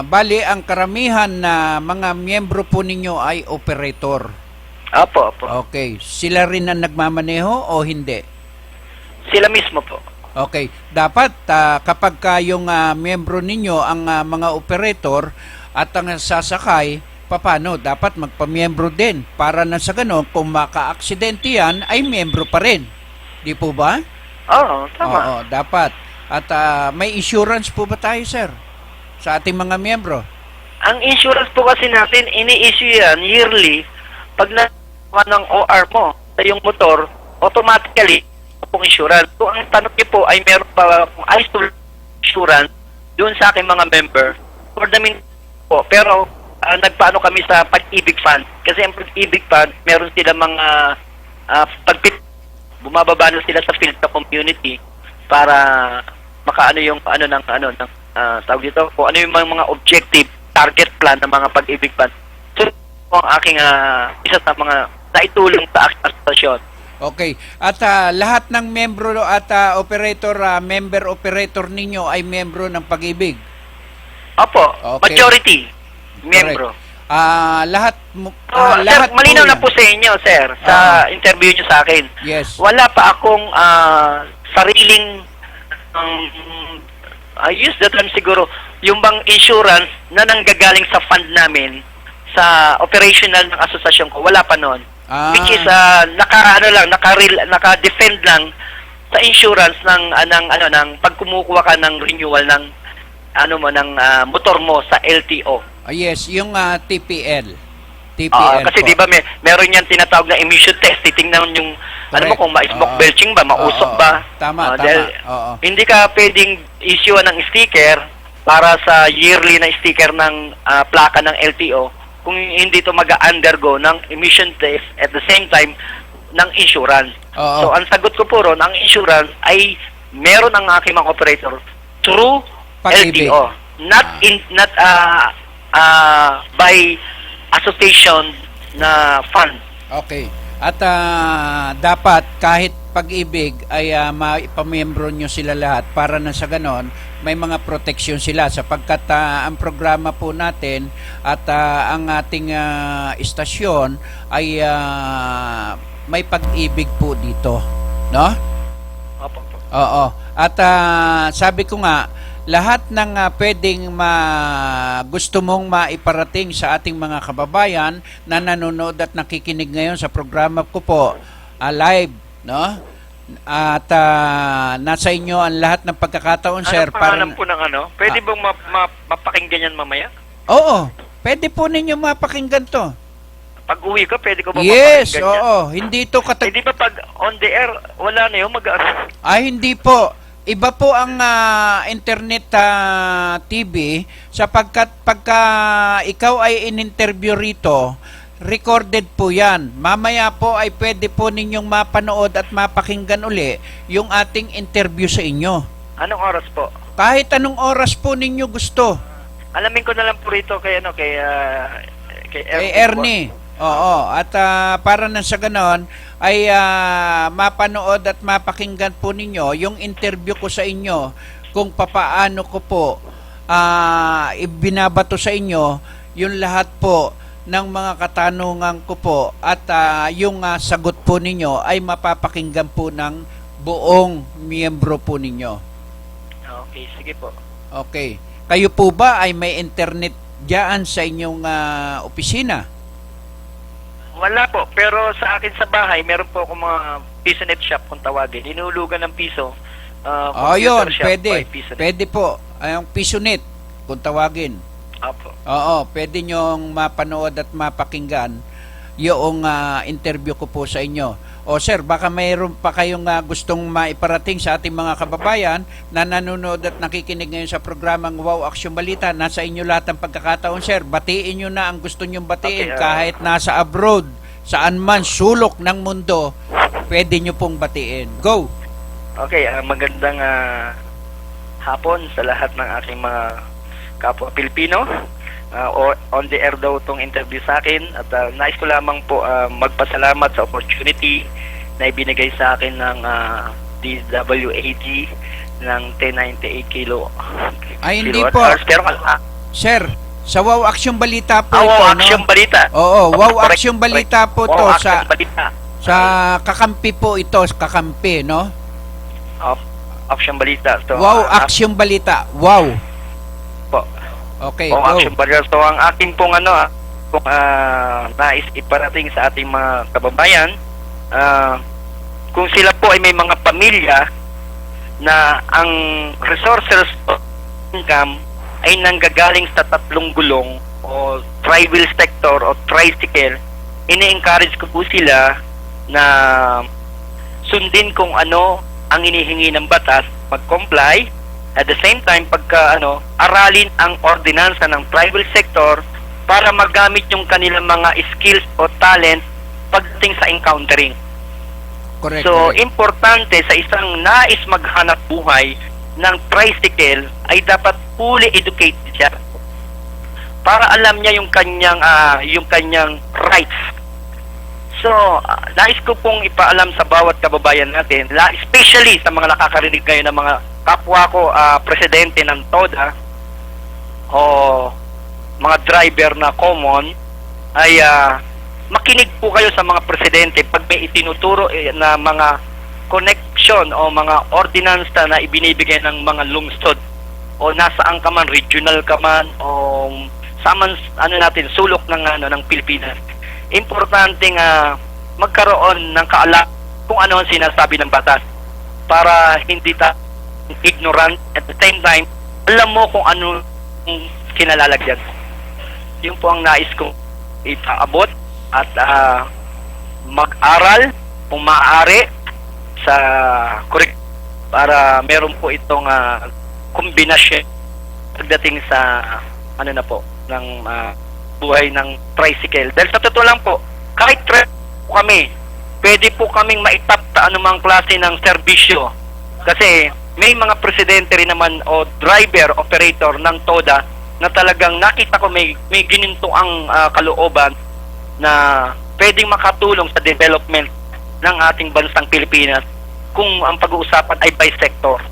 bali, ang karamihan na mga miyembro po ninyo ay operator. Opo. Okay. Sila rin ang nagmamaneho o hindi? Sila mismo po. Okay. Dapat kapag yung miyembro ninyo ang mga operator at ang sasakay, paano? Dapat magpamiyembro din para na sa ganon, kung maka-aksidente yan, ay miyembro pa rin. Di po ba? Oo, tama. Oo, dapat. At may insurance po ba tayo, sir? Sa ating mga miyembro? Ang insurance po kasi natin, ini-issue yan yearly. Pag nakuha ng OR mo sa iyong motor, automatically, pong insurance. So, ang tanong niyo po ay meron pa pong insurance doon sa aking mga member for the meantime po. Pero, nagpaano kami sa Pag-ibig Fund. Kasi ang Pag-ibig Fund, meron sila mga bumababa na sila sa field sa community para makaano yung tawag dito, kung ano yung mga objective, target plan ng mga Pag-ibig Fund. So, ang aking isa sa mga naitulong sa aking asosasyon. Okay. At lahat ng membro at member operator ninyo ay membro ng Pag-ibig? Opo, Okay. majority membro. Lahat Sir, lahat malinaw na yan. po sa inyo, sir, sa interview nyo sa akin. Yes. Wala pa akong sariling I use the term siguro, yung bang insurance na nanggagaling sa fund namin sa operational ng asosasyon ko, wala pa noon. Which is naka-defend lang sa insurance ng pag kumukuha ka ng renewal ng motor mo sa LTO. Yes, yung TPL. Kasi po. di ba meron yan tinatawag na emission test, titingnan yung Correct. kung ma-smoke belching ba, mausok Oo. ba. Tama. Dahil Oo. hindi ka pwedeng issue ng sticker para sa yearly na sticker ng plaka ng LTO kung hindi to mag-undergo ng emission test at the same time ng insurance. Oo. So ang sagot ko po ron, ang insurance ay meron ang aking mga operator through Pag-ibig. LTO, not by association na fund. Okay. At dapat kahit Pag-ibig ay maipamiyembro nyo sila lahat para na sa ganon may mga proteksyon sila sapagkat ang programa po natin at ang ating istasyon ay may Pag-ibig po dito, no? Opo. Oo. At sabi ko nga, lahat ng pwedeng gusto mong maiparating sa ating mga kababayan na nanonood at nakikinig ngayon sa programa ko po, live, no? At nasa inyo ang lahat ng pagkakataon, sir. Ano pangalan po ng Pwede bang mapakinggan yan mamaya? Oo, pwede po ninyo mapakinggan to. Pag uwi ko, pwede ko ba Yes, mapakinggan yan? oo. Hindi to Eh, di ba pag on the air, wala na yun, hindi po. Iba po ang internet TV sapagkat pagka ikaw ay in-interview rito, recorded po yan. Mamaya po ay pwede po ninyong mapanood at mapakinggan uli yung ating interview sa inyo. Anong oras po? Kahit anong oras po ninyo gusto. Alamin ko na lang po rito kay Kay Ernie. Oo, at para na sa ganon ay mapanood at mapakinggan po ninyo yung interview ko sa inyo kung papaano ko po ibinabato sa inyo yung lahat po ng mga katanungan ko po at yung sagot po ninyo ay mapapakinggan po ng buong miyembro po ninyo. Okay, sige po. Okay. Kayo po ba ay may internet diyan sa inyong opisina? Wala po, pero sa akin sa bahay, meron po ako mga PisoNet shop kung tawagin. Inulugan ng piso. Yun, shop pwede. by PisoNet. Pwede po. Ang PisoNet, kung tawagin. Opo. Oo, pwede nyong mapanood at mapakinggan yung interview ko po sa inyo. O sir, baka mayroon pa kayong gustong maiparating sa ating mga kababayan na nanonood at nakikinig ngayon sa programang Wow Action Balita. Nasa inyo lahat ang pagkakataon, sir. Batiin nyo na ang gusto nyong batiin. Okay, kahit nasa abroad, saan man, sulok ng mundo, pwede nyo pong batiin. Go! Okay, magandang hapon sa lahat ng aking mga kapwa Pilipino. On the air daw itong interview sa akin at nais ko lamang po magpasalamat sa opportunity na ibinigay sa akin ng DWAG ng 1098 kilo. Ay, hindi kilowatt po. hours. Pero, Sir, sa Wow Action Balita po Wow ito, Action no? Balita. Oo, Wow Correct, Action Balita po Wow to Action Balita. sa Kakampi po ito, Kakampi, no? Action Balita. So, Wow Action Balita. Wow. po. Okay, Wow go. Action Balita. So, ang ating pong nais iparating sa ating mga kababayan, kung sila po ay may mga pamilya na ang resources of income ay nanggagaling sa tatlong gulong o tri-wheel sector o tricycle, ini-encourage ko po sila na sundin kung ano ang inihingi ng batas, mag-comply. At the same time, aralin ang ordinansa ng tri-wheel sector para magamit yung kanilang mga skills o talent pagdating sa encountering. Correct. So, correct. importante sa isang nais maghanap buhay ng tricycle ay dapat fully educated siya para alam niya yung kanyang rights. So, nais ko pong ipaalam sa bawat kababayan natin, especially sa mga nakakarinig ngayon ng mga kapwa ko, presidente ng TODA o mga driver na common, ay makinig po kayo sa mga presidente pag may itinuturo na mga connection o mga ordinansa na ibinibigay ng mga lungsod o nasaan ka man, regional ka man o saman sulok ng Pilipinas. Importanteng magkaroon ng kaalam kung ano ang sinasabi ng batas para hindi ignorant, at the same time alam mo kung ano ang kinalalagyan. Yun po ang nais kong ipaabot at mag-aral kung maaari sa correct para meron po itong kombinasyon pagdating sa ng buhay ng tricycle. Dahil sa totoo lang po, kahit po kami, pwede po kaming maitap sa anumang klase ng serbisyo. Kasi may mga presidente rin naman o driver, operator ng TODA na talagang nakita ko may gininto ang kalooban na pwedeng makatulong sa development ng ating bansang Pilipinas kung ang pag-uusapan ay by sector.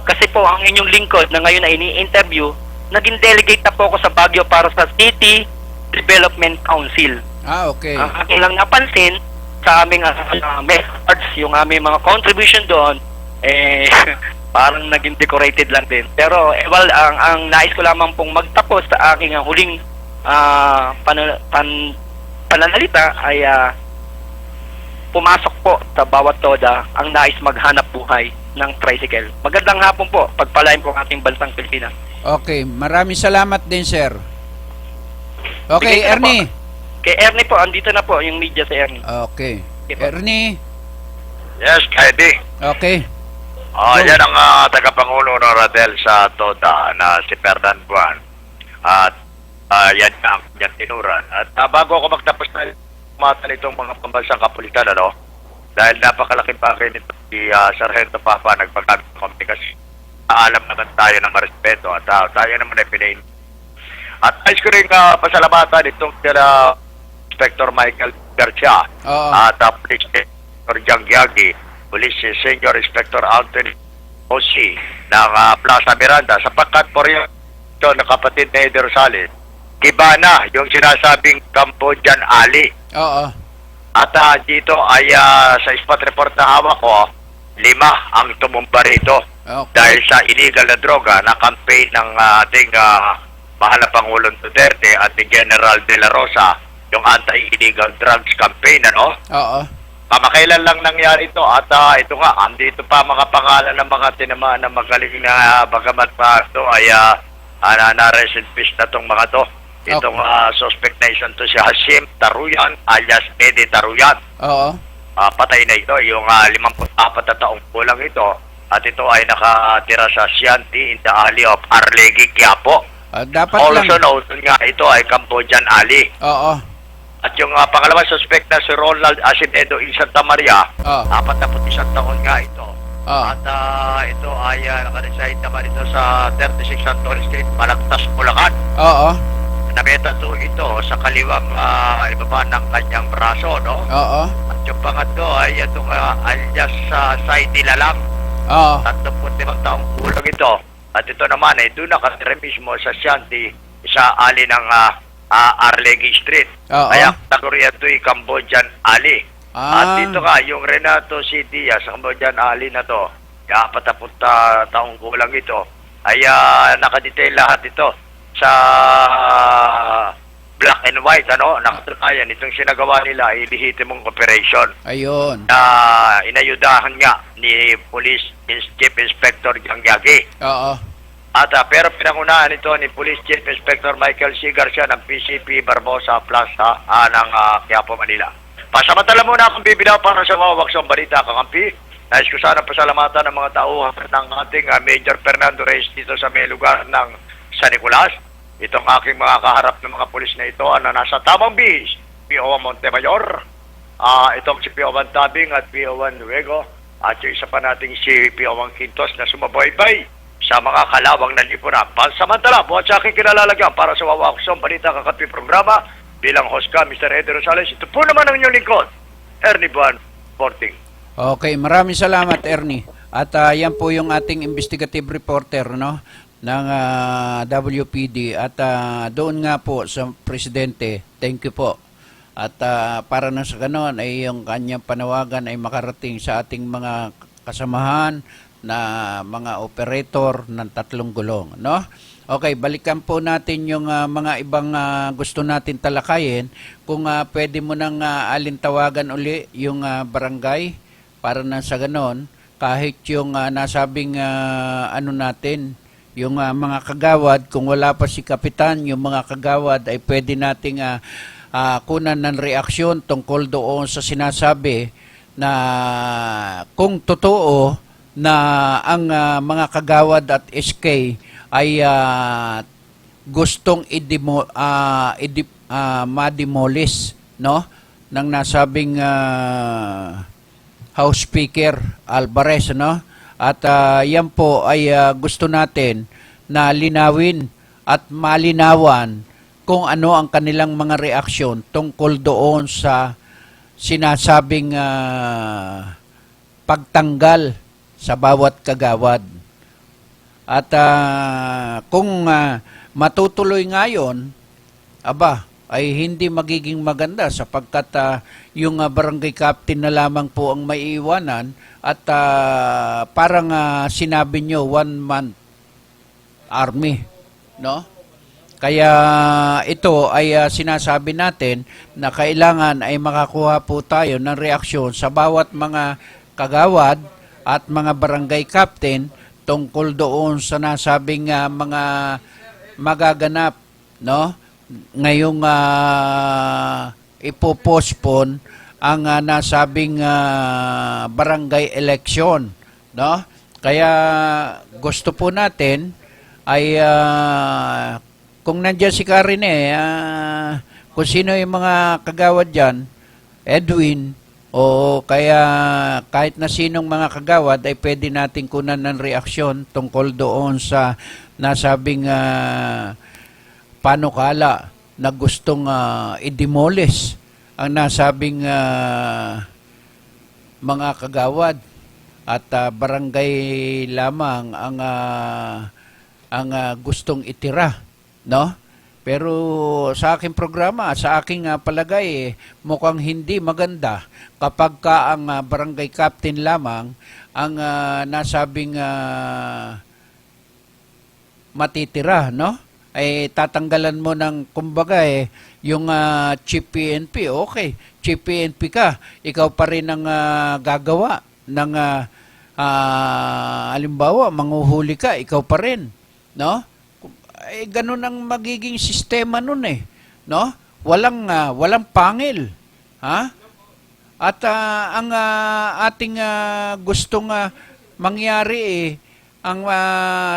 Kasi po ang inyong lingkod na ngayon ay ini-interview, naging delegate na po ako sa Baguio para sa City Development Council. Okay. Ang aking lang napansin sa aming methods, yung aming mga contribution doon, parang naging decorated lang din. Pero, ang nais ko lamang pong magtapos sa aking huling pananalita ay pumasok po sa bawat TODA ang nais maghanap buhay ng tricycle. Magandang hapon po, pagpalain po ang ating bansang Pilipinas. Okay, maraming salamat din, sir. Okay, Bigay ko na Ernie. po. Kay Ernie po, andito na po yung media sa Ernie. Okay. Okay po. Ernie. Yes, Kedi. Okay. Go. Yan ang tagapangulo ng Radel sa TODA na si Fernan Buan. At yan ang kanyang tinuran. At bago ako magtapos na umatan itong mga pambansang kapulitan, dahil napakalaking bagay nito si Sargento Papa nagpagkakit ng komunikasyon. Alam naman tayo ng marespeto at tayo naman ay pinain. At ayos ko rin pasalamatan itong sila Inspector Michael Garcia Oo. at Police Inspector Jang Yagi, Police Senior Inspector Anthony Osi ng Plaza Miranda sapagkat por yun na kapatid na Eddie Rosales, iba na yung sinasabing Cambodian Ali. Oo. At dito ay sa spot report na hawak ko, 5 ang tumumba rito Okay. dahil sa illegal na droga na campaign ng ating mahal na Pangulong Duterte at ni General De La Rosa, yung anti-illegal drugs campaign, Oo. Kamakailan lang nangyari ito at ito nga, andito pa mga pangalan ng mga tinamaan na magaling na bagamat pa ito ay na-rest in peace na itong mga to. Itong suspect na isang to si Hashim Taruyan alias Eddie Taruyan. Oo. Patay na ito, yung 54 na taong kulang ito at ito ay nakatira sa Sianti in the alley of Arlegui, Quiapo. Dapat Also lang. noted nga ito ay Cambodian Ali. Oo. At yung pangalawang suspect na si Ronald Acevedo in Santa Maria, 41 taon nga ito. At ito ay nakareside naman ito sa 36 Santos Street, Balagtas, Bulacan. Oo. Nametato ito sa kaliwang ibaba ng kanyang braso, Oo. At yung pangatlo ay itong alias Side Nilalang, Oo. 35 taong kulang ito. At ito naman ay doon nakatira mismo sa Shanti, sa ali ng Arlegui Street. Oo. Kaya kategorya ito ay Cambodian Ali. At Ah. dito nga, yung Renato City sa Cambodian Ali na to, 40 taong kulang ito, ay nakadetail lahat ito sa black and white, nakatunayan itong sinagawa nila ay legitimong operation Ayun. na inayudahan nga ni Police Chief Inspector Jang Yagi. Oo. At pero pinangunahan ito ni Police Chief Inspector Michael C. Garcia ng PCP Barbosa Plaza ng Quiapo, Manila. Pasamantala muna akong bibilaw para sa mga waksong balita, kakampi. Nais ko sana pasalamatan ng mga tauhan ng ating Major Fernando Reyes dito sa may lugar ng San Nicolas. Itong aking mga kaharap ng mga pulis na ito na nasa tamang bis, PO1 Montemayor, itong si PO1 Tabing at PO1 Luego, at yung isa pa nating si PO1 Quintos na sumabaybay sa mga kalawang na lipunan. Pansamantala, buhat sa aking kinalalagyan para sa Wawaksong Balita Kakatwi Programa, bilang host ka, Mr. Eddie Rosales, ito po naman ang inyong lingkod, Ernie Buan, Sporting. Okay, maraming salamat, Ernie. At yan po yung ating investigative reporter, ng WPD. At doon nga po sa Presidente, thank you po. At para na sa ganon ay yung kanyang panawagan ay makarating sa ating mga kasamahan na mga operator ng 3 gulong, Okay, balikan po natin yung mga ibang gusto natin talakayin. Kung pwede mo nang alintawagan uli yung barangay para na sa ganon, kahit yung nasabing natin, yung mga kagawad, kung wala pa si Kapitan, yung mga kagawad ay pwede nating kunan ng reaksyon tungkol doon sa sinasabi na kung totoo na ang mga kagawad at SK ay gustong mademolish, ng nasabing House Speaker Alvarez, At yan po ay gusto natin na linawin at malinawan kung ano ang kanilang mga reaksyon tungkol doon sa sinasabing pagtanggal sa bawat kagawad. At kung matutuloy ngayon, ay hindi magiging maganda sapagkat yung barangay captain na lamang po ang maiiwanan at parang sinabi nyo 1-man army, Kaya ito ay sinasabi natin na kailangan ay makakuha po tayo ng reaksyon sa bawat mga kagawad at mga barangay captain tungkol doon sa nasabing mga magaganap, ngayong ipopostpone ang nasabing barangay election, no? Kaya gusto po natin ay kung nandiyan si Karine, kung sino yung mga kagawad dyan, Edwin, o kaya kahit na sinong mga kagawad ay pwede natin kunan ng reaksyon tungkol doon sa nasabing panukala na gustong i-demolish ang nasabing mga kagawad at barangay lamang ang gustong itira, no? Pero sa aking programa, sa aking palagay, mukhang hindi maganda kapag ka ang barangay captain lamang ang nasabing matitira, no? Ay tatanggalan mo ng kumbaga yung chief PNP, okay, chief PNP ka, ikaw pa rin ang gagawa ng halimbawa, manghuhuli ka, ikaw pa rin, no? Ganun ang magiging sistema nun no? Walang pangil, ha? At ang ating gustong mangyari ang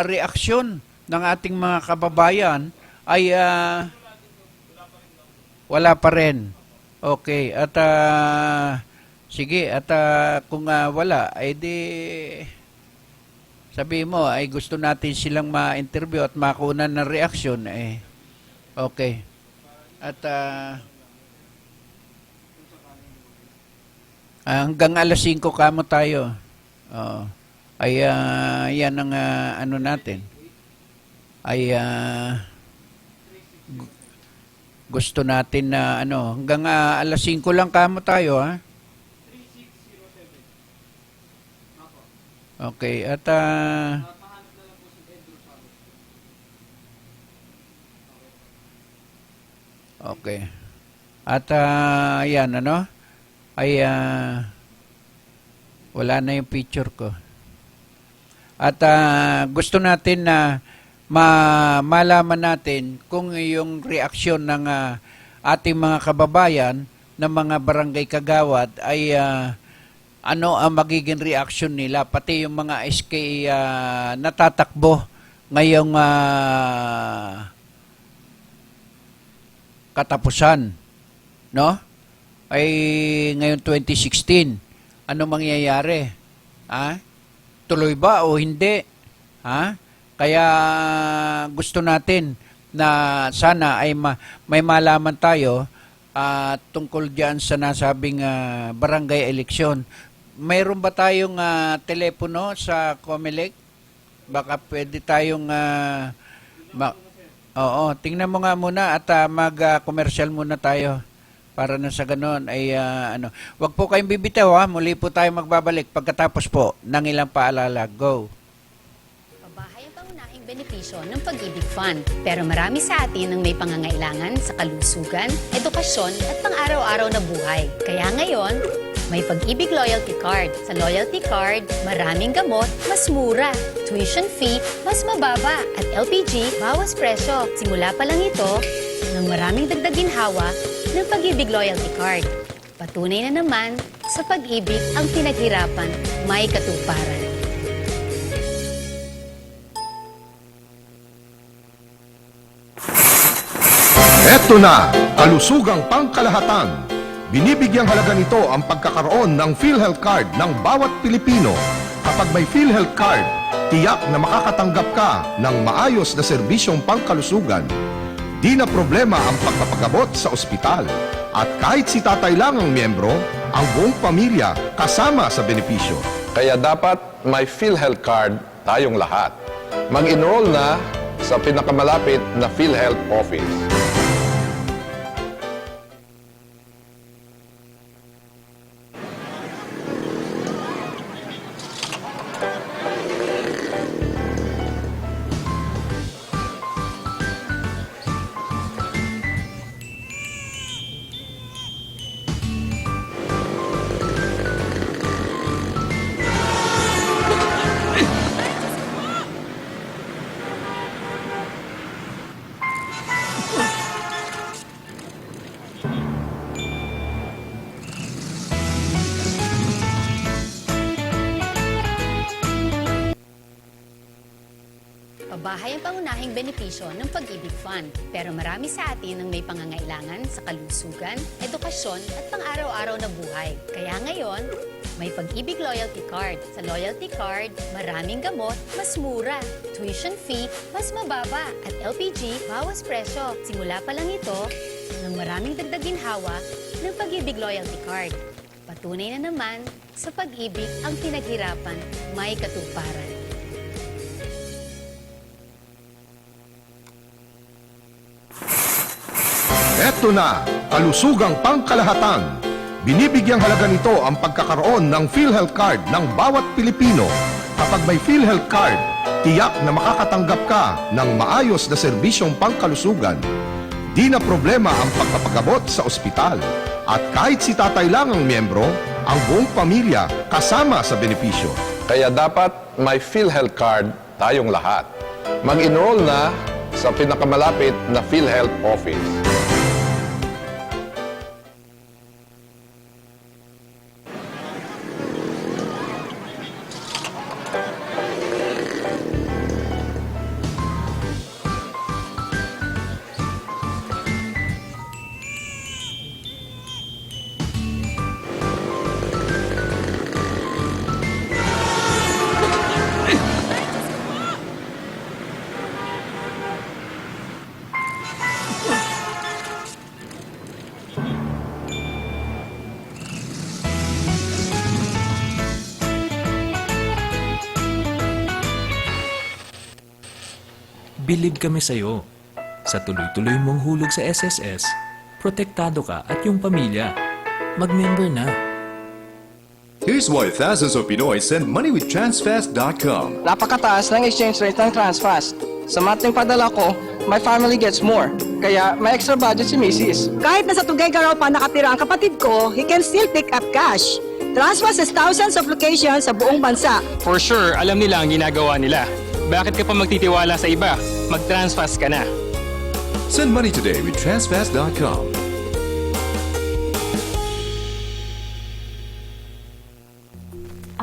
reaksyon ng ating mga kababayan ay wala pa rin. Okay, at sige, at kung wala, ay di sabihin mo, ay gusto natin silang ma-interview at makunan ng reaksyon, okay. At hanggang alas 5 kamo tayo. Ay yan ang ano natin. Ay gusto natin na hanggang alas 5 lang kamo tayo, ha? Okay, at okay. At yan ay wala na yung picture ko. At gusto natin na malaman natin kung yung reaksyon ng ating mga kababayan ng mga barangay kagawad ay ano ang magiging reaction nila, pati yung mga SK natatakbo ngayong katapusan, no? Ay ngayon 2016, ano mangyayari? Tuloy ba o hindi? Kaya gusto natin na sana ay may malaman tayo tungkol diyan sa nasabing barangay eleksyon. Mayroon ba tayong telepono sa Comelec? Baka pwede tayong oo, tingnan mo nga muna at mag-commercial muna tayo para na sa ganon ay wag po kayong bibitaw, muli po tayo magbabalik pagkatapos po ng ilang paalala. Go! Pabahay ang pangunahing benepisyo ng Pag-ibig Fund. Pero marami sa atin ang may pangangailangan sa kalusugan, edukasyon at pang-araw-araw na buhay. Kaya ngayon, may Pag-ibig Loyalty Card. Sa Loyalty Card, maraming gamot, mas mura. Tuition fee, mas mababa. At LPG, bawas presyo. Simula pa lang ito ng maraming dagdag ginhawa ng Pag-ibig Loyalty Card. Patunay na naman sa pag-ibig ang pinaghirapan, may katuparan. Eto na, kalusugang pangkalahatan. Binibigyang halaga nito ang pagkakaroon ng PhilHealth Card ng bawat Pilipino. Kapag may PhilHealth Card, tiyak na makakatanggap ka ng maayos na serbisyong pangkalusugan. Di na problema ang pagpapagabot sa ospital. At kahit si tatay lang ang miyembro, ang buong pamilya kasama sa benepisyo. Kaya dapat may PhilHealth Card tayong lahat. Mag-enroll na sa pinakamalapit na PhilHealth office. Mabahay ang pangunahing benepisyo ng Pag-ibig Fund. Pero marami sa atin ang may pangangailangan sa kalusugan, edukasyon at pang-araw-araw na buhay. Kaya ngayon, may Pag-ibig Loyalty Card. Sa Loyalty Card, maraming gamot, mas mura. Tuition fee, mas mababa. At LPG, bawas presyo. Simula pa lang ito ng maraming dagdag ginhawa ng Pag-ibig Loyalty Card. Patunay na naman, sa pag-ibig ang pinaghirapan may katuparan. Eto na, kalusugang pangkalahatan. Binibigyang halaga nito ang pagkakaroon ng PhilHealth Card ng bawat Pilipino. Kapag may PhilHealth Card, tiyak na makakatanggap ka ng maayos na serbisyong pangkalusugan. Di na problema ang pagpapagamot sa ospital. At kahit si tatay lang ang miyembro, ang buong pamilya kasama sa benepisyo. Kaya dapat may PhilHealth Card tayong lahat. Mag-enroll na sa pinakamalapit na PhilHealth office. Bilib kami sa'yo. Sa tuloy-tuloy mong hulog sa SSS, protektado ka at yung pamilya. Mag-member na. Here's why thousands of Pinoy send money with Transfast.com. Napakataas ng exchange rate ng Transfast. Sa monthly padala ko, my family gets more. Kaya may extra budget si Mrs. Kahit nasa Tuguegarao pa nakatira ang kapatid ko, he can still pick up cash. Transfast has thousands of locations sa buong bansa. For sure, alam nila ang ginagawa nila. Bakit ka pa magtitiwala sa iba? Mag-Transfast ka na. Send money today with Transfast.com.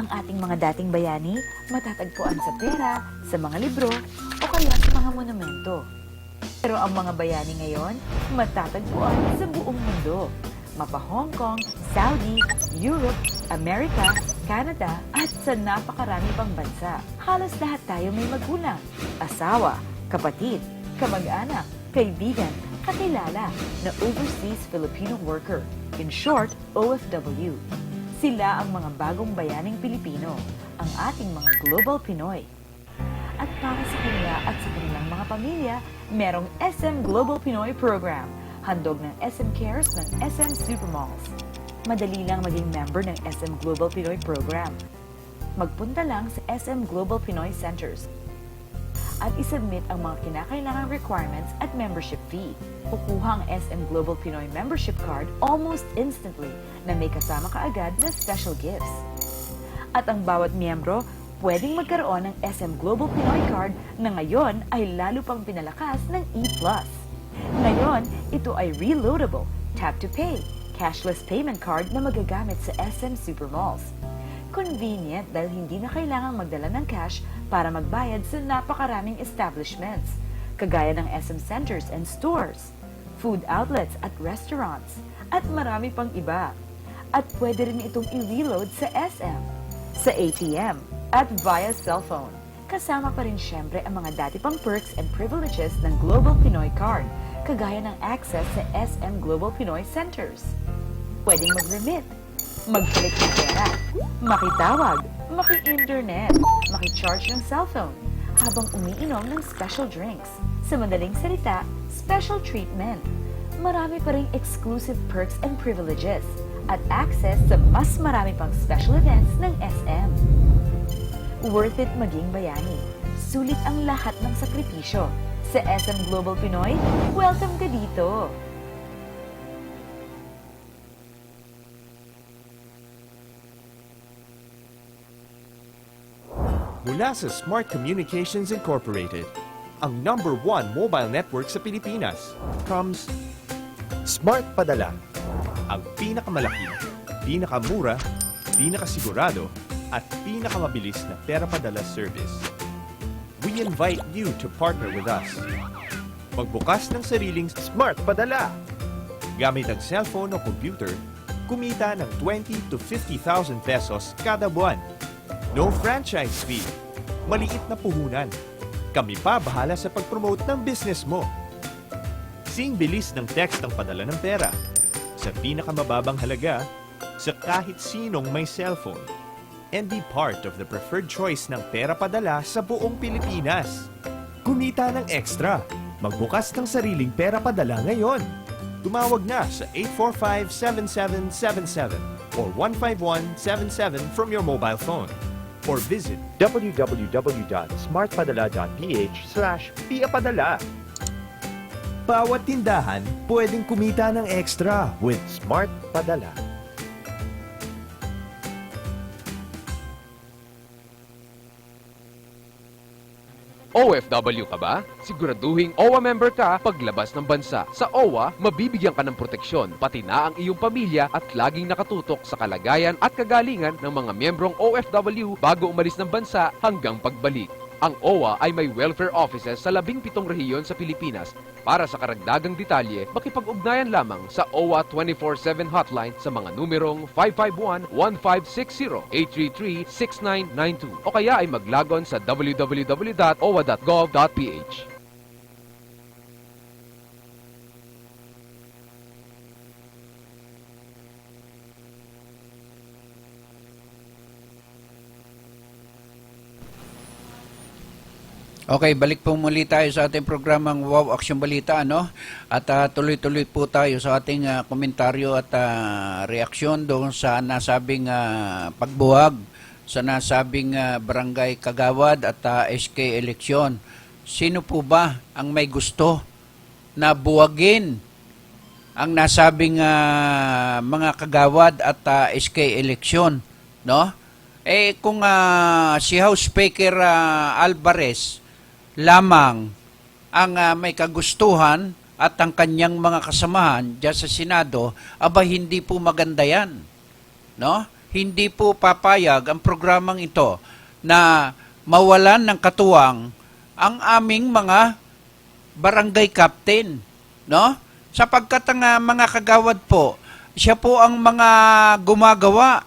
Ang ating mga dating bayani matatagpuan sa pera, sa mga libro, o kaya sa mga monumento. Pero ang mga bayani ngayon matatagpuan sa buong mundo. Mapa Hong Kong, Saudi, Europe, Amerika, Canada, at sa napakarami pang bansa. Halos lahat tayo may magulang, asawa, kapatid, kamag-anak, kaibigan, kakilala na overseas Filipino worker, in short, OFW. Sila ang mga bagong bayaning Pilipino, ang ating mga global Pinoy. At para sa kanila at sa kanilang mga pamilya, merong SM Global Pinoy Program, handog ng SM Cares ng SM Supermalls. Madali lang maging member ng SM Global Pinoy Program. Magpunta lang sa SM Global Pinoy Centers at isubmit ang mga kinakailangang requirements at membership fee. Kukuha ang SM Global Pinoy membership card almost instantly na may kasama kaagad na special gifts. At ang bawat miyembro pwedeng magkaroon ng SM Global Pinoy card na ngayon ay lalo pang pinalakas ng E+. Ngayon, ito ay reloadable, tap-to-pay, cashless payment card na magagamit sa SM Supermalls. Convenient dahil hindi na kailangang magdala ng cash para magbayad sa napakaraming establishments, kagaya ng SM Centers and Stores, food outlets at restaurants, at marami pang iba. At pwede rin itong i-reload sa SM, sa ATM, at via cellphone. Kasama pa rin syempre ang mga dati pang perks and privileges ng Global Pinoy Card, kagaya ng access sa SM Global Pinoy Centers. Pwedeng mag-remit, mag-click ng pera, makitawag, maki-internet, maki-charge ng cellphone, habang umiinom ng special drinks. Sa madaling salita, special treatment. Marami pa ring exclusive perks and privileges at access sa mas marami pang special events ng SM. Worth it maging bayani. Sulit ang lahat ng sakripisyo. Sa SM Global Pinoy, welcome ka dito! Mula sa Smart Communications Incorporated, ang #1 mobile network sa Pilipinas, comes Smart Padala, ang pinakamalaki, pinakamura, pinakasigurado, at pinakamabilis na pera padala service. we invite you to partner with us. Magbukas ng sariling Smart Padala. Gamit ang cellphone o computer, kumita ng 20 to 50,000 pesos kada buwan. No franchise fee. Maliit na puhunan. Kami pa bahala sa pag-promote ng business mo. Sing bilis ng text ang padala ng pera. Sa pinakamababang halaga, sa kahit sinong may cellphone. And be part of the preferred choice ng pera padala sa buong Pilipinas. Kumita ng extra. Magbukas ng sariling pera padala ngayon. Tumawag na sa 845-7777 or 15177 from your mobile phone. Or visit www.smartpadala.ph/piapadala. Bawat tindahan pwedeng kumita ng extra with Smart Padala. OFW ka ba? Siguraduhing OWA member ka paglabas ng bansa. Sa OWA, mabibigyan ka ng proteksyon, pati na ang iyong pamilya at laging nakatutok sa kalagayan at kagalingan ng mga miyembrong OFW bago umalis ng bansa hanggang pagbalik. Ang OWA ay may welfare offices sa 17 rehiyon sa Pilipinas. Para sa karagdagang detalye, makipag-ugnayan lamang sa OWA 24/7 hotline sa mga numerong 551-1560, 833-6992 o kaya ay maglagon sa www.owa.gov.ph. Okay, balik po muli tayo sa ating programang Wow Action Balita, ano? At tuloy-tuloy po tayo sa ating komentaryo at reaksyon doon sa nasabing pagbuwag, sa nasabing barangay kagawad at SK eleksyon. Sino po ba ang may gusto na buwagin ang nasabing mga kagawad at SK eleksyon, no? Eh kung si House Speaker Alvarez lamang ang may kagustuhan at ang kanyang mga kasamahan diyan sa Senado, aba hindi po maganda yan. No? Hindi po papayag ang programang ito na mawalan ng katuwang ang aming mga barangay captain. No? Sapagkat ang mga kagawad po, siya po ang mga gumagawa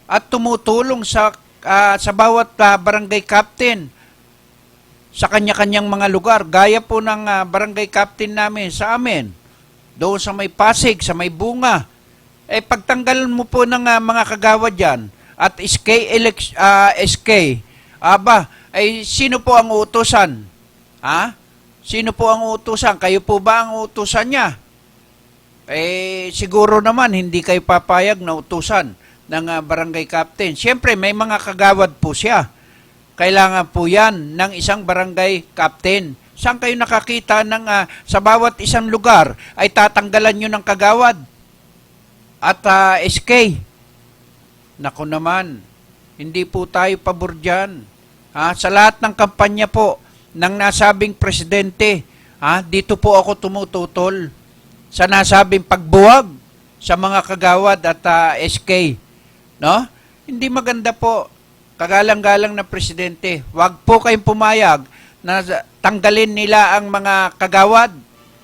at tumutulong sa bawat barangay captain sa kanya-kanyang mga lugar. Gaya po ng barangay captain namin sa amin, doon sa may Pasig, sa may Bunga. Eh pagtanggal mo po ng mga kagawad dyan at SK, ay sino po ang utusan? Ha? Sino po ang utusan? Kayo po ba ang utusan niya? Eh siguro naman hindi kayo papayag na utusan ng barangay captain. Siyempre may mga kagawad po siya. Kailangan po yan ng isang barangay captain. Saan kayo nakakita ng sa bawat isang lugar ay tatanggalan nyo ng kagawad at SK? Naku naman, hindi po tayo pabor dyan. Sa lahat ng kampanya po ng nasabing presidente, dito po ako tumututol sa nasabing pagbuwag sa mga kagawad at SK. No? Hindi maganda po. Kagalang-galang na presidente, wag po kayong pumayag na tanggalin nila ang mga kagawad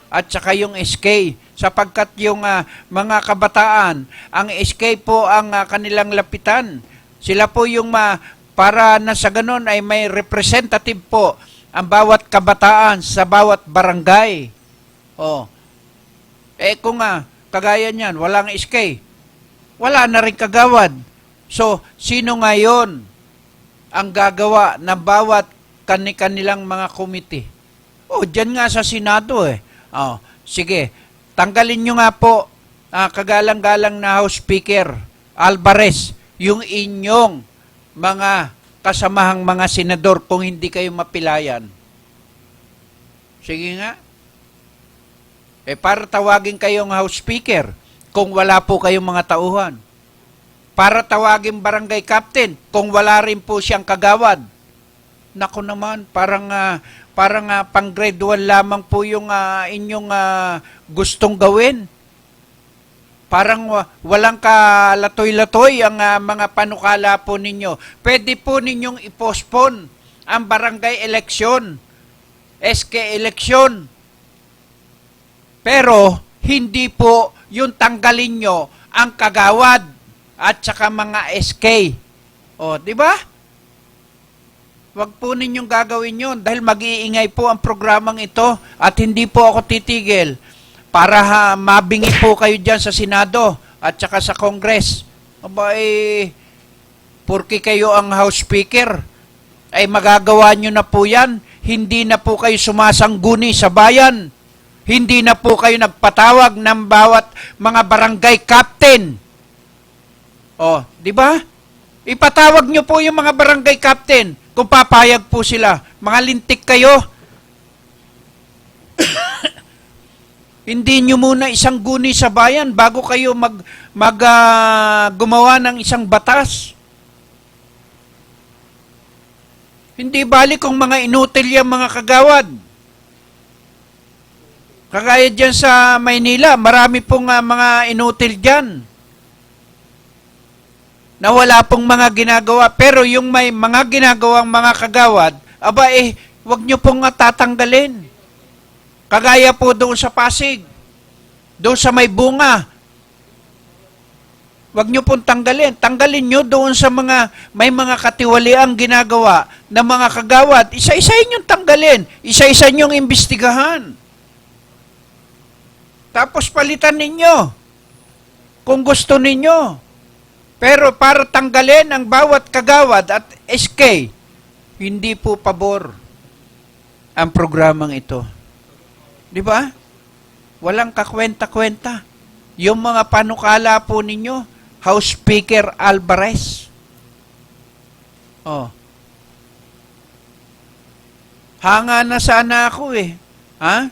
at saka yung SK sapagkat yung mga kabataan, ang SK po ang kanilang lapitan. Sila po yung para na sa ganun ay may representative po ang bawat kabataan sa bawat barangay. Oh. Eh kung kagaya niyan, walang SK, wala na rin kagawad. So, sino ngayon ang gagawa ng bawat kanilang mga komite? Diyan nga sa Senado eh. Sige, tanggalin nyo nga po, kagalang-galang na House Speaker Alvarez, yung inyong mga kasamahang mga senador kung hindi kayo mapilayan. Sige nga. Para tawagin kayong House Speaker kung wala po kayong mga tauhan. Para tawagin barangay captain kung wala rin po siyang kagawad. Naku naman, parang pang grade 1 lamang po yung inyong gustong gawin. Parang walang kalatoy-latoy ang mga panukala po ninyo. Pwede po ninyong i-postpone ang barangay election, SK election. Pero hindi po yung tanggalin nyo ang kagawad at saka mga SK. O, di ba? Huwag po ninyong gagawin yun dahil mag-iingay po ang programang ito at hindi po ako titigil para mabingi po kayo dyan sa Senado at saka sa Congress. Aba, porke kayo ang House Speaker, ay magagawa nyo na po yan. Hindi na po kayo sumasangguni sa bayan. Hindi na po kayo nagpatawag ng bawat mga barangay captain. O, di ba? Ipatawag nyo po yung mga barangay captain kung papayag po sila. Mga lintik kayo. Hindi nyo muna isang guni sa bayan bago kayo gumawa ng isang batas. Hindi bali kung mga inutil yung mga kagawad. Kagaya dyan sa Maynila, marami pong mga inutil dyan na wala pong mga ginagawa. Pero yung may mga ginagawang mga kagawad, aba wag nyo pong tatanggalin. Kagaya po doon sa Pasig, doon sa may bunga. Wag nyo pong tanggalin. Tanggalin nyo doon sa may mga katiwaliang ginagawa na mga kagawad. Isa-isa yung tanggalin. Isa-isa yung imbestigahan. Tapos palitan ninyo kung gusto ninyo. Pero para tanggalin ang bawat kagawad at SK, hindi po pabor ang programang ito. Di ba? Walang kakwenta-kwenta. Yung mga panukala po ninyo, House Speaker Alvarez. Oh. Hanga na sana ako Ha?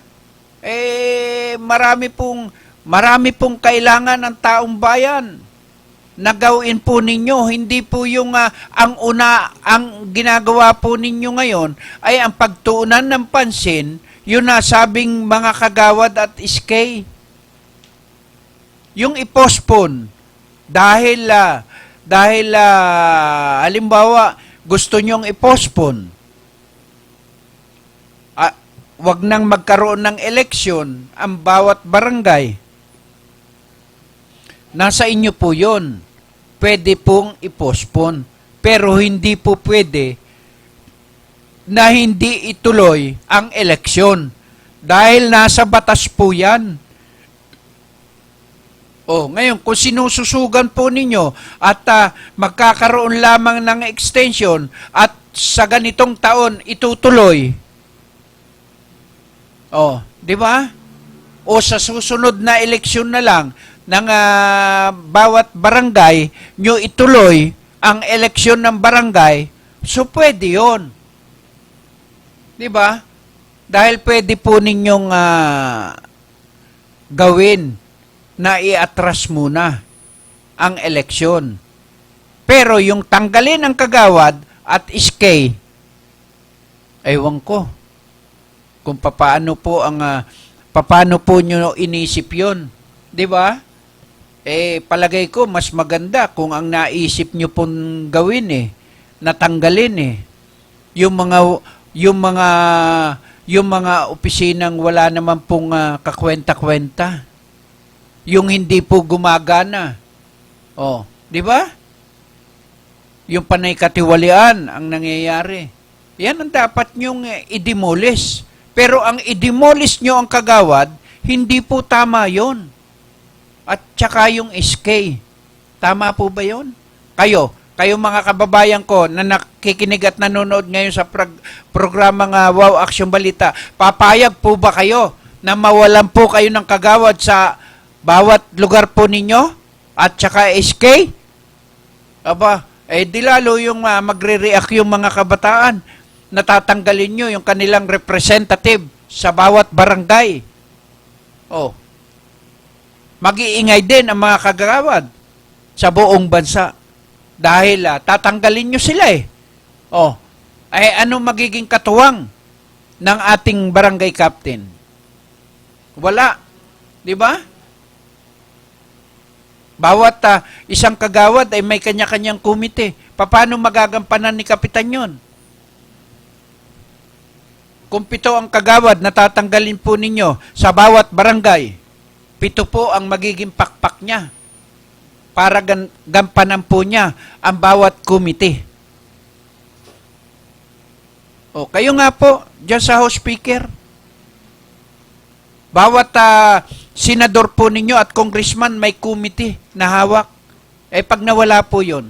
Marami pong kailangan ng taong bayan na gawin po ninyo. Hindi po yung ang ginagawa po ninyo ngayon ay ang pagtuunan ng pansin yung nasabing mga kagawad at SK. Yung i-postpone dahil halimbawa gusto nyong i-postpone, wag nang magkaroon ng eleksyon ang bawat barangay. Nasa inyo po yun. Pwede pong i-postpone. Pero hindi po pwede na hindi ituloy ang eleksyon. Dahil nasa batas po yan. Ngayon, kung sinususugan po ninyo at magkakaroon lamang ng extension at sa ganitong taon itutuloy, di ba? O sa susunod na eleksyon na lang ng bawat barangay, nyo ituloy ang eleksyon ng barangay, so pwede yun. Di ba? Dahil pwede po ninyong gawin na i-atras muna ang eleksyon. Pero yung tanggalin ang kagawad at SK, ewan ko kung paano po nyo inisip yun. Di ba? Palagay ko mas maganda kung ang naisip nyo pong gawin natanggalin yung mga opisinang wala naman pong kakwenta-kwenta. Yung hindi po gumagana. Di ba? Yung panay katiwalian ang nangyayari. Yan ang dapat nyong i-demolish. Pero ang i-demolish nyo ang kagawad, hindi po tama yon. At saka yung SK. Tama po ba yon? Kayo mga kababayan ko na nakikinig at nanonood ngayon sa programang Wow Action Balita, papayag po ba kayo na mawalan po kayo ng kagawad sa bawat lugar po ninyo? At saka SK? Aba, di lalo yung magre-react yung mga kabataan. Natatanggalin nyo yung kanilang representative sa bawat barangay. Mag-iingay din ang mga kagawad sa buong bansa. Dahil tatanggalin nyo sila ano magiging katuwang ng ating barangay captain? Wala. Di ba? Bawat isang kagawad ay may kanya-kanyang komite. Paano magagampanan ni kapitan yun? Kung 7 ang kagawad na tatanggalin po ninyo sa bawat barangay, 7 po ang magiging pakpak niya para gampanan po niya ang bawat komite. O, kayo nga po, dyan sa House Speaker, bawat senador po ninyo at congressman may komite na hawak. Eh, pag nawala po yun,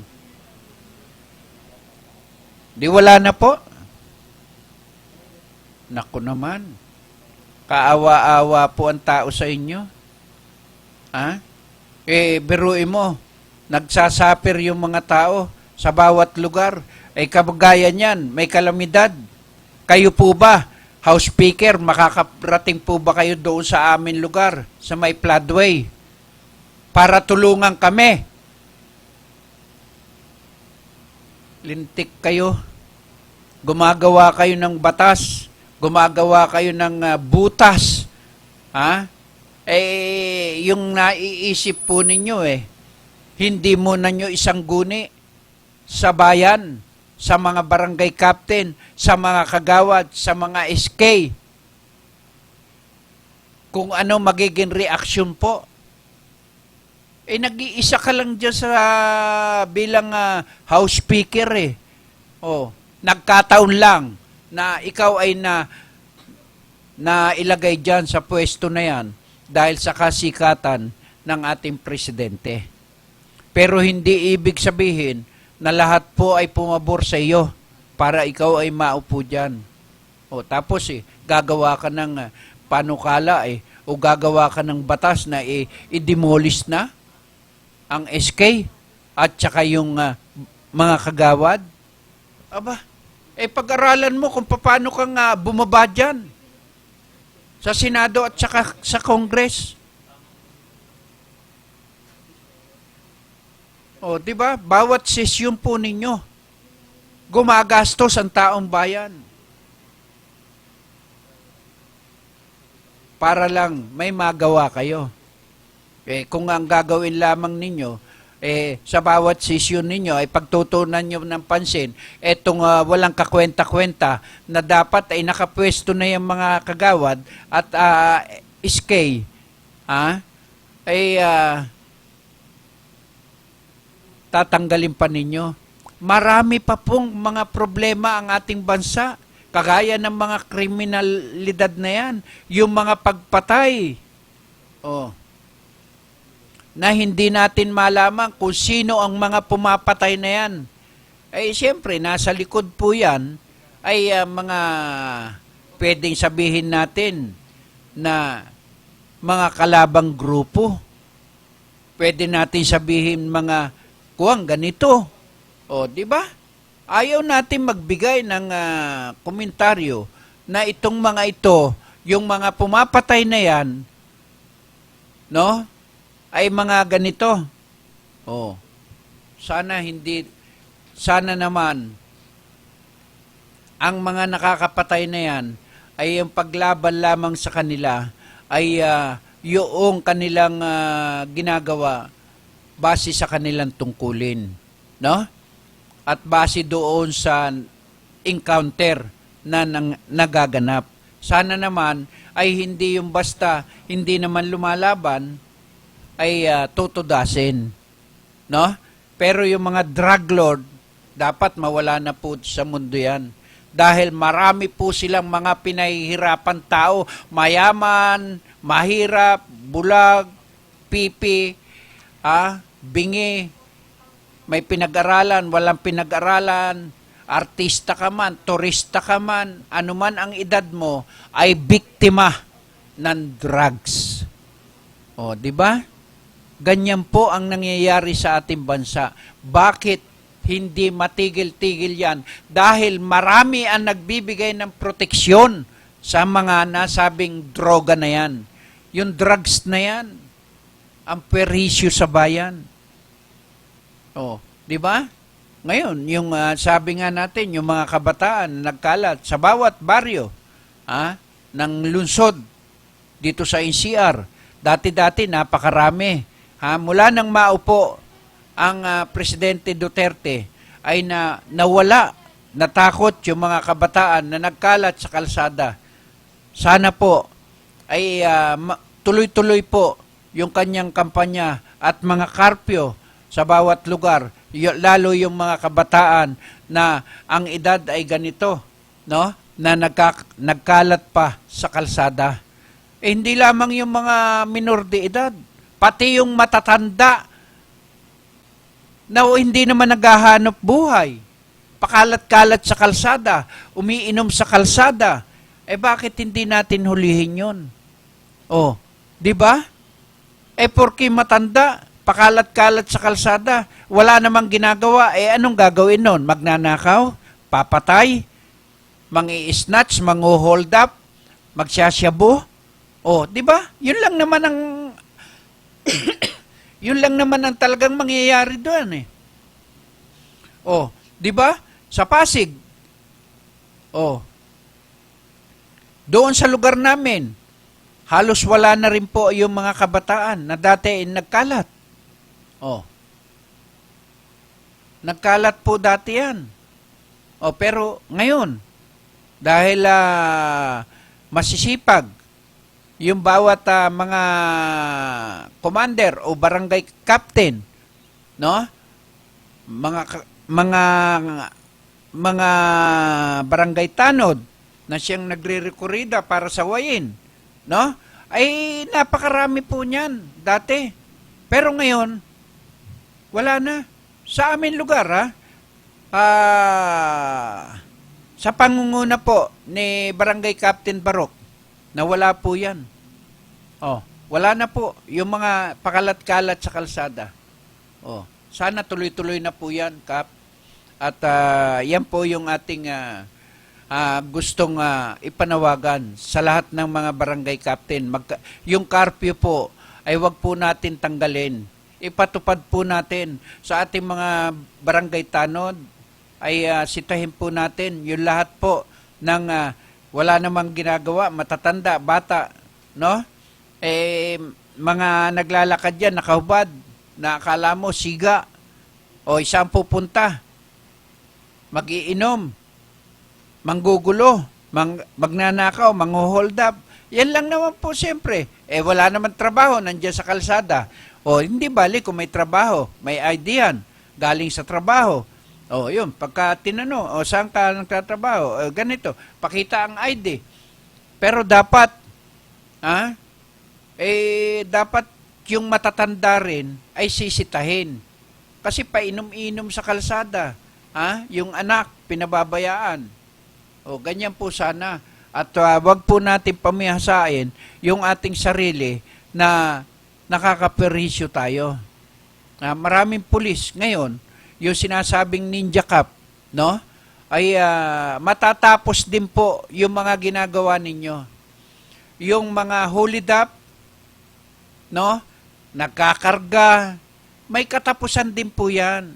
di wala na po. Naku naman, kaawa-awa po ang tao sa inyo. Ha? Eh, biruin mo, nagsasapir yung mga tao sa bawat lugar. Eh, kabagayan yan, may kalamidad. Kayo po ba, House Speaker, makakarating po ba kayo doon sa amin lugar, sa may floodway, para tulungan kami? Lintik kayo. Gumagawa kayo ng batas. Gumagawa kayo ng butas. Ha? Eh, yung naiisip po ninyo hindi muna nyo isang guni sa bayan, sa mga barangay captain, sa mga kagawad, sa mga SK. Kung ano magiging reaksyon po. Eh, nag-iisa ka lang dyan sa bilang House Speaker Oh, nagkataon lang na ikaw ay na ilagay dyan sa pwesto na yan dahil sa kasikatan ng ating presidente. Pero hindi ibig sabihin na lahat po ay pumabor sa iyo para ikaw ay maupo dyan. O, tapos gagawa ka ng panukala o gagawa ka ng batas na i-demolish na ang SK at saka yung mga kagawad. Aba, pag-aralan mo kung paano kang bumaba dyan sa Senado at saka sa Congress. O, di ba? Bawat sesyon po ninyo, gumagastos ang taong bayan. Para lang may magawa kayo. Kung ang gagawin lamang ninyo, sa bawat sesyon ninyo ay pagtutunan nyo ng pansin, etong walang kakwenta-kwenta na dapat ay nakapwesto na yung mga kagawad at SK, tatanggalin pa ninyo. Marami pa pong mga problema ang ating bansa, kagaya ng mga kriminalidad na yan, yung mga pagpatay. Na hindi natin malaman kung sino ang mga pumapatay na yan. Siyempre, nasa likod po yan ay mga pwedeng sabihin natin na mga kalabang grupo. Pwede natin sabihin mga ganito. Di ba? Ayaw natin magbigay ng komentaryo na itong mga ito, yung mga pumapatay na yan, no? Ay mga ganito. Sana naman ang mga nakakapatay na yan ay yung paglaban lamang sa kanila ay yung kanilang ginagawa base sa kanilang tungkulin, no? At base doon sa encounter na nagaganap. Sana naman ay hindi yung basta hindi naman lumalaban ay tutudasin, no? Pero yung mga drug lord, dapat mawala na po sa mundo yan. Dahil marami po silang mga pinahihirapan tao, mayaman, mahirap, bulag, pipi, bingi, may pinag-aralan, walang pinag-aralan, artista ka man, turista ka man, anuman ang edad mo, ay biktima ng drugs. Di ba? Ganyan po ang nangyayari sa ating bansa. Bakit hindi matigil-tigil yan? Dahil marami ang nagbibigay ng proteksyon sa mga nasabing droga na yan. Yung drugs na yan, ang perhisyo sa bayan. Di ba? Ngayon, yung sabi nga natin, yung mga kabataan nagkalat sa bawat baryo ng lungsod dito sa NCR. Dati-dati napakarami. Mula nang maupo ang Presidente Duterte ay nawala natakot yung mga kabataan na nagkalat sa kalsada. Sana po ay tuloy-tuloy po yung kanyang kampanya at mga karpyo sa bawat lugar, lalo yung mga kabataan na ang edad ay ganito, no? Na nagkalat pa sa kalsada. Hindi lamang yung mga minor de edad, pati yung matatanda na hindi naman naghahanap buhay. Pakalat-kalat sa kalsada, umiinom sa kalsada. Bakit hindi natin hulihin yun? Di ba? Porke matanda, pakalat-kalat sa kalsada, wala namang ginagawa, anong gagawin nun? Magnanakaw? Papatay? Mangi-snatch? Mangu-hold up? Magsasyabu? Di ba? Yun lang naman ang yun lang naman ang talagang mangyayari doon di ba? Sa Pasig. Doon sa lugar namin, halos wala na rin po yung mga kabataan na dati nagkalat. Nagkalat po dati yan. Pero ngayon, dahil masisipag yung bawat mga commander o barangay captain, no? Mga barangay tanod na siyang nagre-rekorida para sa wayin, no? Ay napakarami po niyan dati. Pero ngayon, wala na. Sa amin lugar, sa pangunguna po ni Barangay Captain Barok, na wala po yan. Wala na po yung mga pakalat-kalat sa kalsada. Sana tuloy-tuloy na po yan, Kap. At yan po yung ating gustong ipanawagan sa lahat ng mga barangay captain. Yung curfew po ay wag po natin tanggalin. Ipatupad po natin sa ating mga barangay tanod, ay sitahin po natin yung lahat po ng wala namang ginagawa, matatanda, bata, no? Mga naglalakad yan, nakahubad, na akala mo siga, isang pupunta, mag-iinom, manggugulo, magnanakaw, mangho-hold up. Yan lang naman po siyempre. Wala naman trabaho, nandiyan sa kalsada. Hindi bali kung may trabaho, may ID yan, galing sa trabaho. Yun, pagka tinanong, saan ka nagtatrabaho? Ganito, pakita ang ID. Pero dapat, dapat yung matatanda rin ay sisitahin. Kasi painom-inom sa kalsada. Yung anak, pinababayaan. Ganyan po sana. At wag po natin pamihasain yung ating sarili na nakakaperisyo tayo. Maraming pulis ngayon, yung sinasabing Ninja Cup, no? Ay matatapos din po yung mga ginagawa ninyo. Yung mga hold up, no? Nagkakarga, may katapusan din po yan,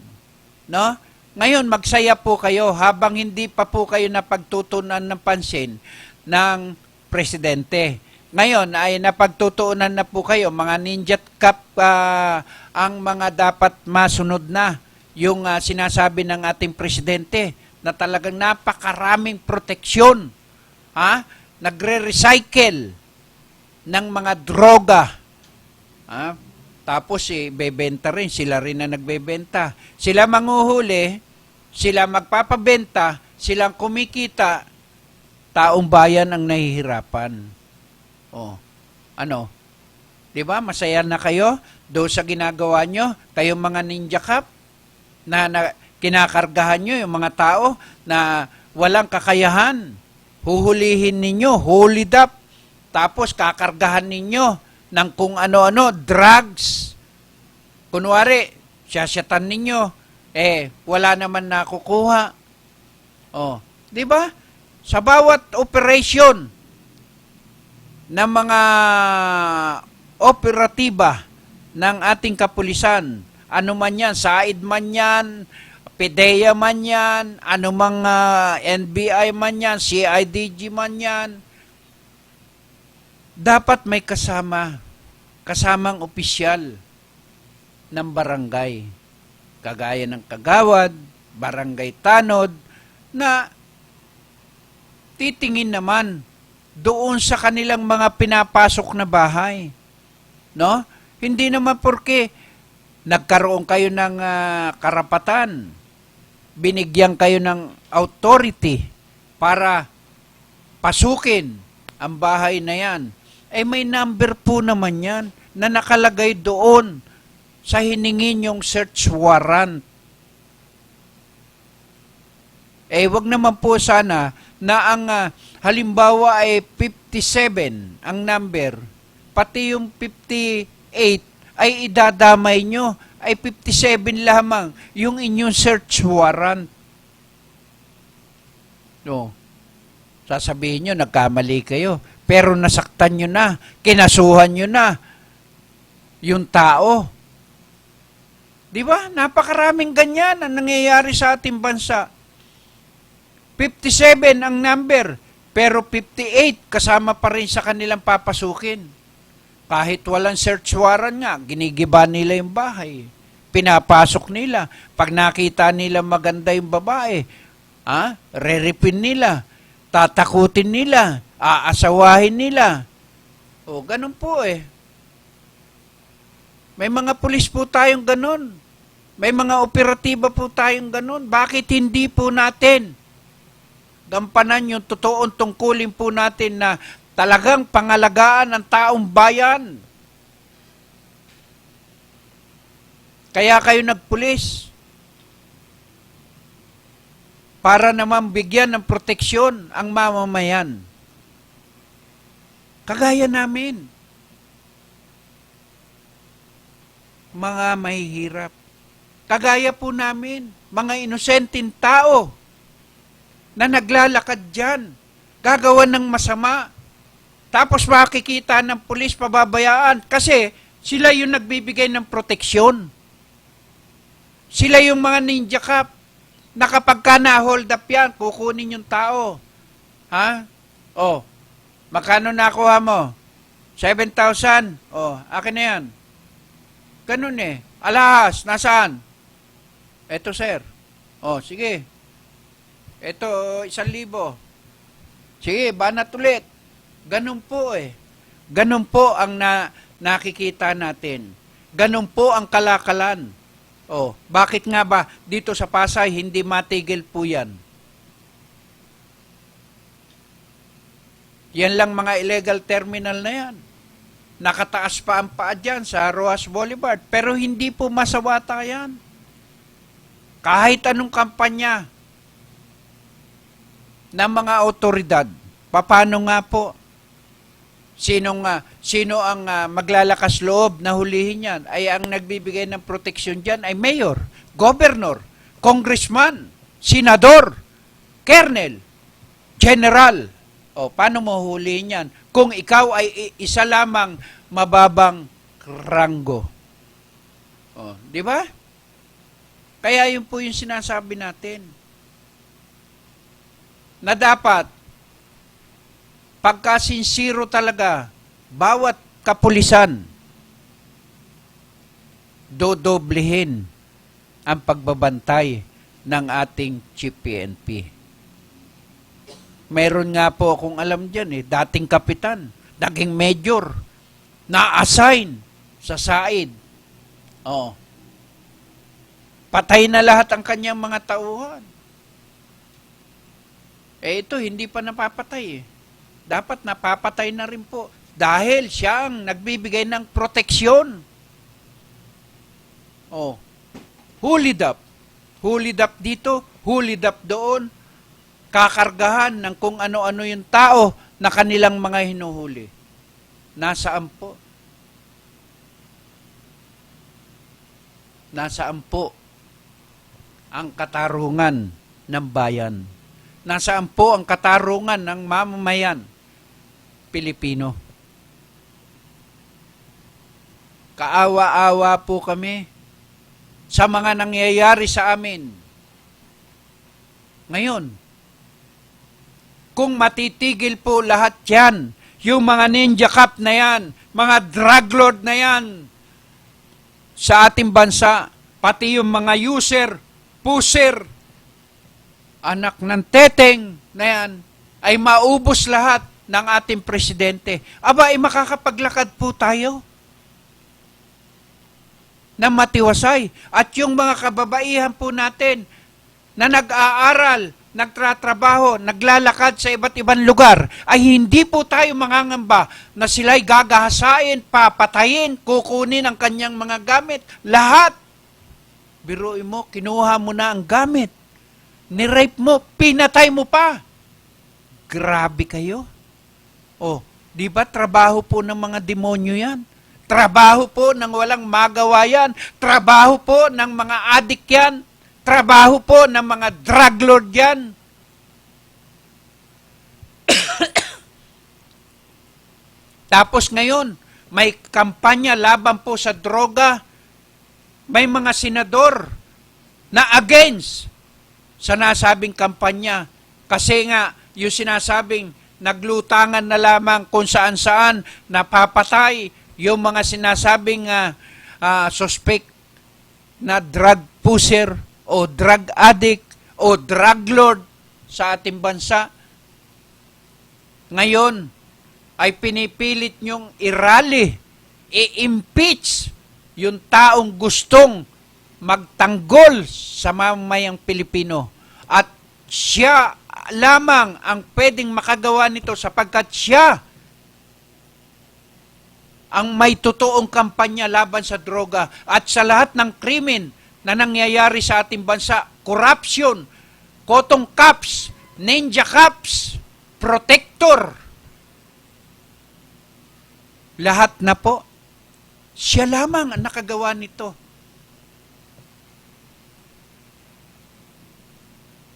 no? Ngayon, magsaya po kayo habang hindi pa po kayo napagtutunan ng pansin ng presidente. Ngayon ay napagtutuunan na po kayo, mga Ninja Cup ang mga dapat masunod na yung sinasabi ng ating presidente na talagang napakaraming proteksyon. Nagre-recycle ng mga droga. Tapos bebenta rin, sila rin na nagbebenta. Sila manghuhuli, sila magpapabenta, silang kumikita, taong bayan ang nahihirapan. Di ba? Masaya na kayo doon sa ginagawa nyo, kayong mga Ninja Cup, na kinakargahan nyo yung mga tao na walang kakayahan. Huhulihin ninyo, hold up, tapos kakargahan ninyo ng kung ano-ano, drugs. Kunwari, sasyatan ninyo, wala naman nakukuha. Di ba? Sa bawat operation ng mga operatiba ng ating kapulisan, ano man yan, SAID man yan, PDEA man yan, anumang NBI man yan, CIDG man yan, dapat may kasamang opisyal ng barangay. Kagaya ng kagawad, barangay tanod, na titingin naman doon sa kanilang mga pinapasok na bahay. No? Hindi naman porke nagkaroon kayo ng karapatan, binigyan kayo ng authority para pasukin ang bahay na yan. May number po naman yan na nakalagay doon sa hiningin yung search warrant. Wag naman po sana na ang halimbawa ay 57 ang number, pati yung 58 ay idadamay nyo, ay 57 lamang yung inyong search warrant. No. Sasabihin nyo, nagkamali kayo, pero nasaktan nyo na, kinasuhan nyo na yung tao. Di ba? Napakaraming ganyan ang nangyayari sa ating bansa. 57 ang number, pero 58 kasama pa rin sa kanilang papasukin. Kahit walang search warrant nga, ginigiba nila yung bahay. Pinapasok nila. Pag nakita nila maganda yung babae, reripin nila, tatakutin nila, aasawahin nila. O, ganun po eh. May mga pulis po tayong ganun. May mga operatiba po tayong ganun. Bakit hindi po natin gampanan yung totoong tungkulin po natin na talagang pangalagaan ng taong bayan? Kaya kayo nagpulis. Para naman bigyan ng proteksyon ang mamamayan. Kagaya namin. Mga mahihirap. Kagaya po namin, mga inosenteng tao na naglalakad dyan, gagawa ng masama. Tapos makikita ng pulis pababayaan kasi sila yung nagbibigay ng proteksyon. Sila yung mga ninja cop na kapag ka na-hold up yan, kukunin yung tao. Magkano nakuha mo? 7,000. Akin na yan. Ganun eh. Alahas, nasaan? Eto, sir. Sige. Eto, 1,000. Sige, banat ulit. Ganun po eh. Ganun po ang nakikita natin. Ganun po ang kalakalan. Bakit nga ba dito sa Pasay hindi matigil po yan? Yan lang mga illegal terminal na yan. Nakataas pa ang paa dyan sa Rojas Boulevard. Pero hindi po masawata yan. Kahit anong kampanya ng mga otoridad, paano nga po? Sino ang maglalakas loob na hulihin yan? Ay ang nagbibigay ng proteksyon dyan ay mayor, governor, congressman, senador, colonel, general. Paano mo hulihin yan? Kung ikaw ay isa lamang mababang ranggo. Di ba? Kaya yun po yung sinasabi natin. Na dapat pagkasinsiro talaga, bawat kapulisan, dodoblehin ang pagbabantay ng ating Chief PNP. Mayroon nga po akong alam dyan dating kapitan, naging major, na-assign sa SAID. Patay na lahat ang kanyang mga tauhan. Ito, hindi pa napapatay Dapat napapatay na rin po dahil siya ang nagbibigay ng proteksyon. Hulid up. Hulid up dito, hulid up doon. Kakargahan ng kung ano-ano yung tao na kanilang mga hinuhuli. Nasaan po? Nasaan po ang katarungan ng bayan? Nasaan po ang katarungan ng mamamayan Pilipino? Kaawa-awa po kami sa mga nangyayari sa amin. Ngayon, kung matitigil po lahat yan, yung mga ninja cop na yan, mga drug lord na yan, sa ating bansa, pati yung mga user, pusher, anak ng teteng na yan, ay maubos lahat ng ating presidente. Aba, ay makakapaglakad po tayo na matiwasay. At yung mga kababaihan po natin na nag-aaral, nagtratrabaho, naglalakad sa iba't ibang lugar, ay hindi po tayo mangangamba na sila'y gagahasain, papatayin, kukunin ang kanyang mga gamit. Lahat. Biruin mo, kinuha mo na ang gamit. Ni-rape mo, pinatay mo pa. Grabe kayo. Oh, di ba trabaho po ng mga demonyo yan? Trabaho po ng walang magawa yan. Trabaho po ng mga adik yan. Trabaho po ng mga drug lord yan. Tapos ngayon, may kampanya laban po sa droga. May mga senador na against sa nasabing kampanya. Kasi nga, yung sinasabing naglutangan na lamang kung saan-saan napapatay yung mga sinasabing suspect na drug pusher o drug addict o drug lord sa ating bansa. Ngayon ay pinipilit nyong i-rally, i-impeach yung taong gustong magtanggol sa mamamayang Pilipino. At siya lamang ang pwedeng makagawa nito sapagkat siya ang may totoong kampanya laban sa droga at sa lahat ng krimen na nangyayari sa ating bansa, corruption, cotton caps, ninja caps, protector, lahat na po, siya lamang ang nakagawa nito.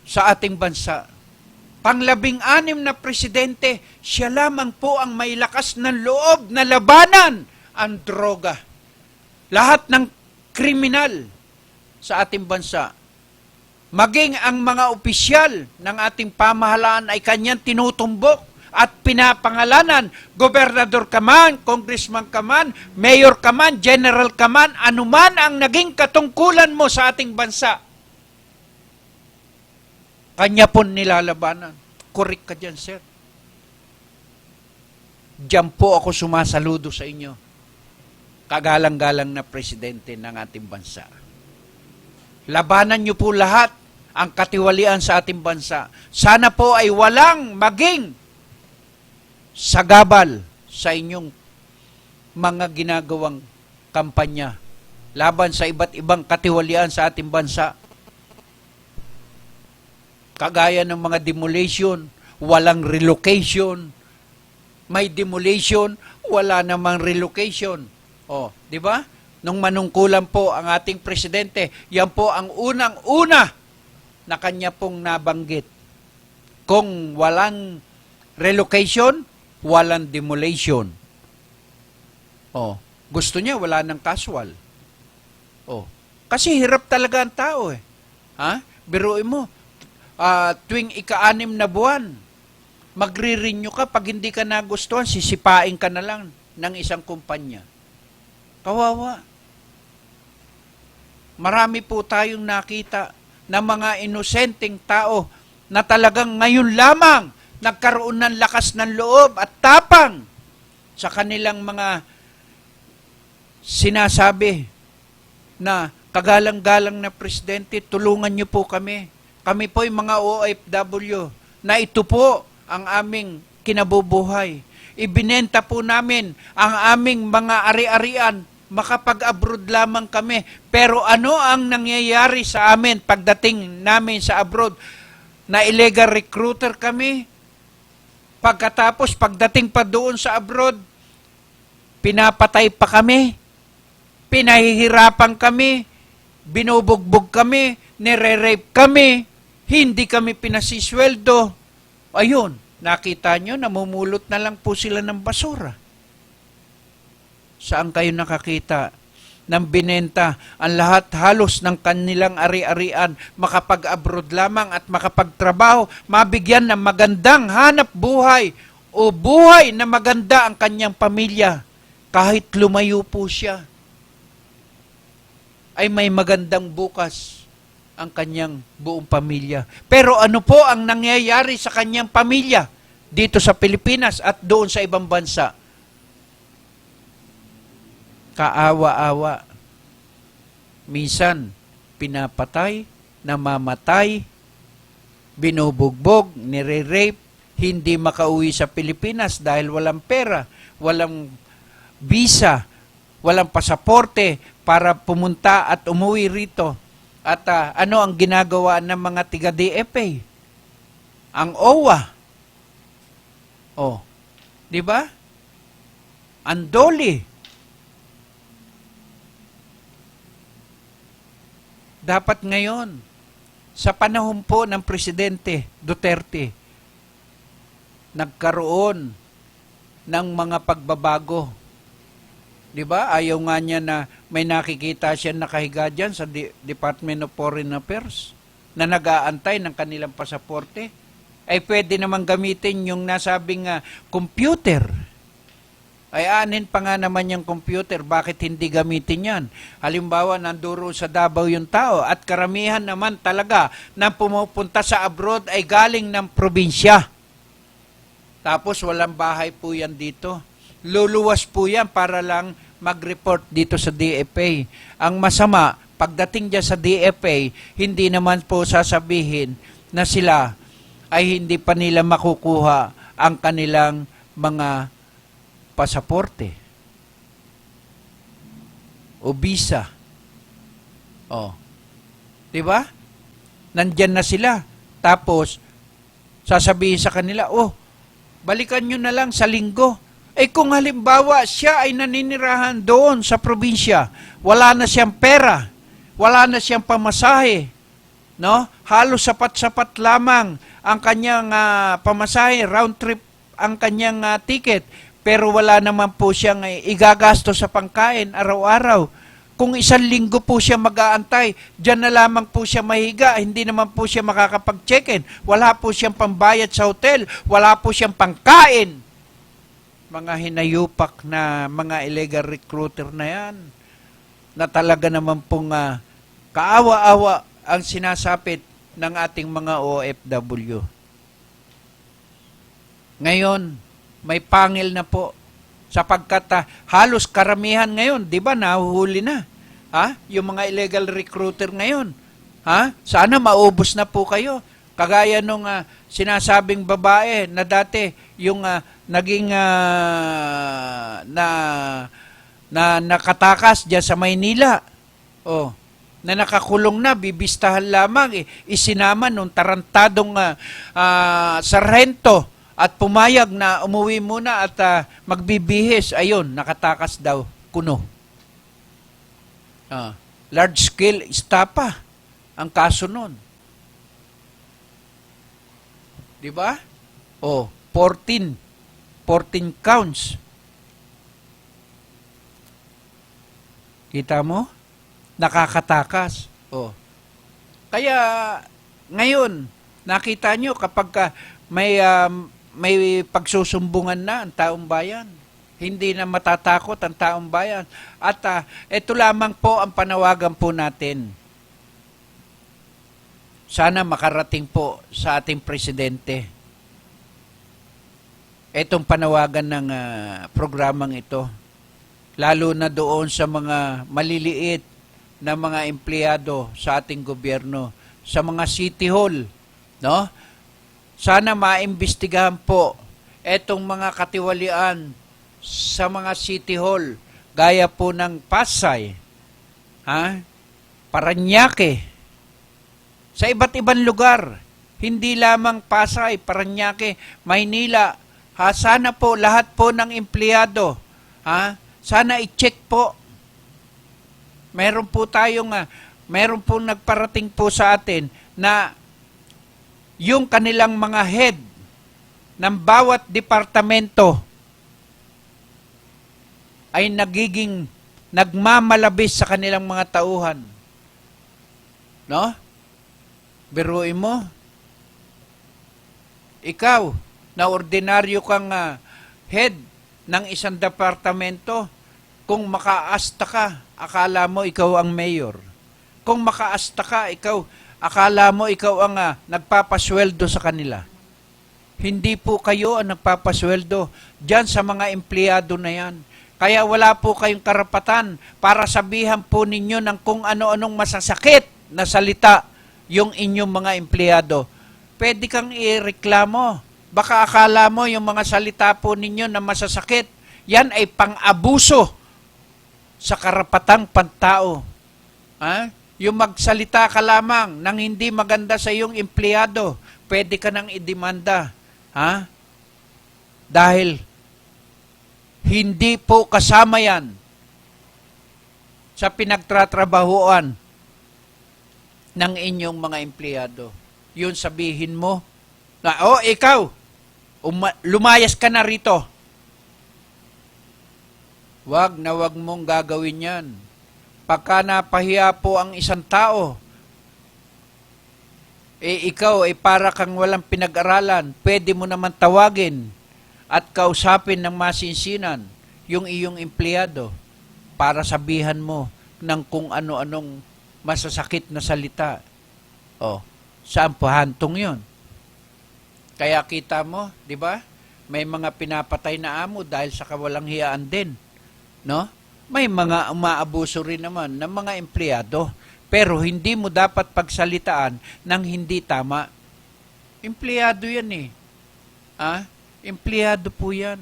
Sa ating bansa, Pang-16 na presidente, siya lamang po ang may lakas ng loob na labanan ang droga. Lahat ng kriminal sa ating bansa, maging ang mga opisyal ng ating pamahalaan ay kanyang tinutumbok at pinapangalanan, gobernador ka man, congressman ka man, mayor ka man, general ka man, anuman ang naging katungkulan mo sa ating bansa. Kanya po nilalabanan. Correct ka dyan, sir. Diyan po ako sumasaludo sa inyo. Kagalang-galang na presidente ng ating bansa. Labanan niyo po lahat ang katiwalian sa ating bansa. Sana po ay walang maging sagabal sa inyong mga ginagawang kampanya laban sa iba't ibang katiwalian sa ating bansa. Kagaya ng mga demolition, walang relocation. May demolition, wala namang relocation. Oh, di ba? Nung manungkulan po ang ating presidente, yan po ang unang-una na kanya pong nabanggit. Kung walang relocation, walang demolition. Oh, gusto niya wala ng casual. Oh, kasi hirap talaga ang tao eh. Ha? Biruin mo, tuwing ika-6 na buwan, magre-renew ka, pag hindi ka nagustuhan, sisipain ka na lang ng isang kumpanya. Kawawa. Marami po tayong nakita na mga inosenteng tao na talagang ngayon lamang nagkaroon ng lakas ng loob at tapang sa kanilang mga sinasabi na kagalang-galang na presidente, tulungan niyo po kami. Kami po yung mga OFW na ito po ang aming kinabubuhay. Ibinenta po namin ang aming mga ari-arian, makapag-abroad lamang kami. Pero ano ang nangyayari sa amin pagdating namin sa abroad? Na illegal recruiter kami. Pagkatapos, pagdating pa doon sa abroad, pinapatay pa kami, pinahihirapan kami, binubugbog kami, nire-rape kami, hindi kami pinasisweldo. Ayun, nakita nyo, namumulot na lang po sila ng basura. Saan kayo nakakita ng binenta ang lahat halos ng kanilang ari-arian, makapag-abroad lamang at makapagtrabaho, mabigyan ng magandang hanap buhay o buhay na maganda ang kanyang pamilya kahit lumayo po siya, ay may magandang bukas ang kanyang buong pamilya. Pero ano po ang nangyayari sa kanyang pamilya dito sa Pilipinas at doon sa ibang bansa? Kaawa-awa. Minsan, pinapatay, namamatay, binubugbog, nire-rape, hindi makauwi sa Pilipinas dahil walang pera, walang visa, walang pasaporte para pumunta at umuwi rito. At ano ang ginagawa ng mga tiga-DFA? Ang OWA. Oh, di ba? Ang DOLE. Dapat ngayon, sa panahon po ng Presidente Duterte, nagkaroon ng mga pagbabago. Di ba? Ayaw nga niya na may nakikita siya nakahiga dyan sa Department of Foreign Affairs na nag-aantay ng kanilang pasaporte. Ay pwede naman gamitin yung nasabing computer. Ay anin pa nga naman yung computer, bakit hindi gamitin yan? Halimbawa, nanduro sa Davao yung tao at karamihan naman talaga na pumupunta sa abroad ay galing ng probinsya. Tapos walang bahay po yan dito. Luluwas po yan para lang mag-report dito sa DFA. Ang masama, pagdating dyan sa DFA, hindi naman po sasabihin na sila ay hindi pa nila makukuha ang kanilang mga pasaporte o visa. Oh. 'Di ba? Nandyan na sila. Tapos sasabihin sa kanila, "Oh, balikan nyo na lang sa linggo." Eh kung halimbawa siya ay naninirahan doon sa probinsya, wala na siyang pera, wala na siyang pamasahe, no? Halos sapat-sapat lamang ang kanyang pamasahe, round trip ang kanyang ticket. Pero wala naman po siyang igagasto sa pangkain araw-araw. Kung 1 linggo po siya mag-aantay, dyan na lamang po siya mahiga, hindi naman po siya makakapag-check-in. Wala po siyang pambayad sa hotel, wala po siyang pangkain. Mga hinayupak na mga illegal recruiter na yan, na talaga naman pong kaawa-awa ang sinasapit ng ating mga OFW. Ngayon, may pangil na po sapagkat halos karamihan ngayon, 'di ba, nahuhuli na. Yung mga illegal recruiter ngayon. Sana maubos na po kayo. Kagaya nung sinasabing babae na dati yung naging na nakatakas diyan sa Maynila. Oh, na nakakulong na, bibistahan lamang, isinama nung tarantadong sarhento at pumayag na umuwi muna at magbibihis. Ayun, nakatakas daw, kuno. Large scale estafa ang kaso nun. Di ba? 14 counts. Kita mo? Nakakatakas. Kaya ngayon, nakita nyo kapag may pagsusumbungan na ang taong bayan. Hindi na matatakot ang taong bayan. At ito lamang po ang panawagan po natin. Sana makarating po sa ating presidente itong panawagan ng programang ito. Lalo na doon sa mga maliliit na mga empleyado sa ating gobyerno, sa mga city hall, no? Sana maimbestigahan po etong mga katiwalian sa mga city hall, gaya po ng Pasay, Parañaque, sa iba't ibang lugar, hindi lamang Pasay, Parañaque, Maynila. Sana po lahat po ng empleyado, sana i-check po. Meron pong nagparating po sa atin na yung kanilang mga head ng bawat departamento ay nagmamalabis sa kanilang mga tauhan. No? Biruin mo. Ikaw, na ordinaryo kang head ng isang departamento, kung makaasta ka, akala mo ikaw ang mayor. Kung makaasta ka, ikaw Akala mo ikaw ang nagpapasweldo sa kanila. Hindi po kayo ang nagpapasweldo diyan sa mga empleyado na yan. Kaya wala po kayong karapatan para sabihan po ninyo ng kung ano-anong masasakit na salita yung inyong mga empleyado. Pwede kang ireklamo. Baka akala mo yung mga salita po ninyo na masasakit, yan ay pang-abuso sa karapatang pantao. Yung magsalita ka lamang ng hindi maganda sa iyong empleyado, pwede ka nang idemanda. Dahil hindi po kasama yan sa pinagtatrabahuan ng inyong mga empleyado. Yun sabihin mo na, ikaw, lumayas ka na rito. Wag na wag mong gagawin yan. Pagka napahiya po ang isang tao, ikaw ay para kang walang pinag-aralan, pwede mo naman tawagin at kausapin ng masinsinan yung iyong empleyado para sabihan mo ng kung ano-anong masasakit na salita. Saan pahantong yun? Kaya kita mo, di ba? May mga pinapatay na amo dahil sa kawalang hiyaan din. No? May mga umaabuso rin naman ng mga empleyado. Pero hindi mo dapat pagsalitaan ng hindi tama. Empleyado yan empleyado po yan.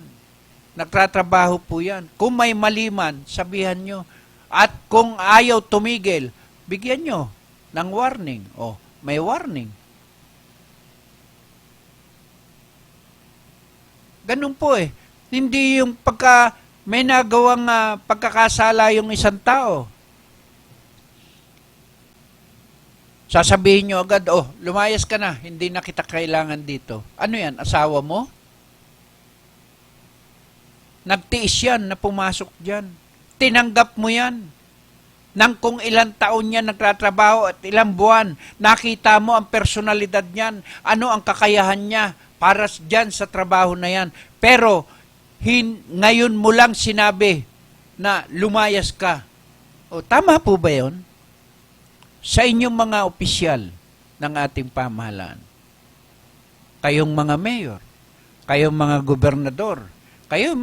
Nagtatrabaho po yan. Kung may mali man, sabihan nyo. At kung ayaw tumigil, bigyan nyo ng warning. May warning. Ganun po Hindi yung pagka may nagawang pagkakasala yung isang tao. Sasabihin nyo agad, lumayas ka na, hindi na kita kailangan dito. Ano yan, asawa mo? Nagtiis yan na pumasok dyan. Tinanggap mo yan. Nang kung ilang taon niya nagtatrabaho at ilang buwan, nakita mo ang personalidad niyan, ano ang kakayahan niya para dyan sa trabaho na yan. Pero, ngayon mo lang sinabi na lumayas ka. Tama po ba yun? Sa inyong mga opisyal ng ating pamahalaan, kayong mga mayor, kayong mga gobernador, kayong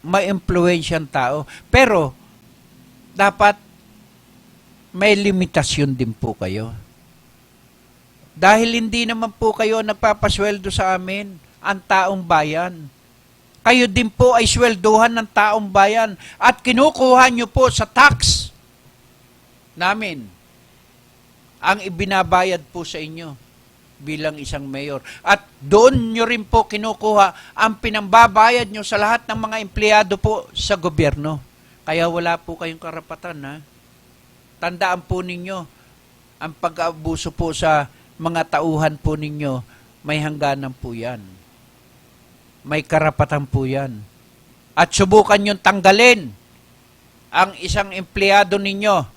ma-impluensyang tao, pero dapat may limitasyon din po kayo. Dahil hindi naman po kayo nagpapasweldo sa amin, ang taong bayan. Kayo din po ay swelduhan ng taong bayan at kinukuha nyo po sa tax namin ang ibinabayad po sa inyo bilang isang mayor. At doon nyo rin po kinukuha ang pinambabayad nyo sa lahat ng mga empleyado po sa gobyerno. Kaya wala po kayong karapatan. Tandaan po ninyo, ang pag-abuso po sa mga tauhan po ninyo, may hangganan po yan. May karapatan po yan. At subukan nyo tanggalin ang isang empleyado ninyo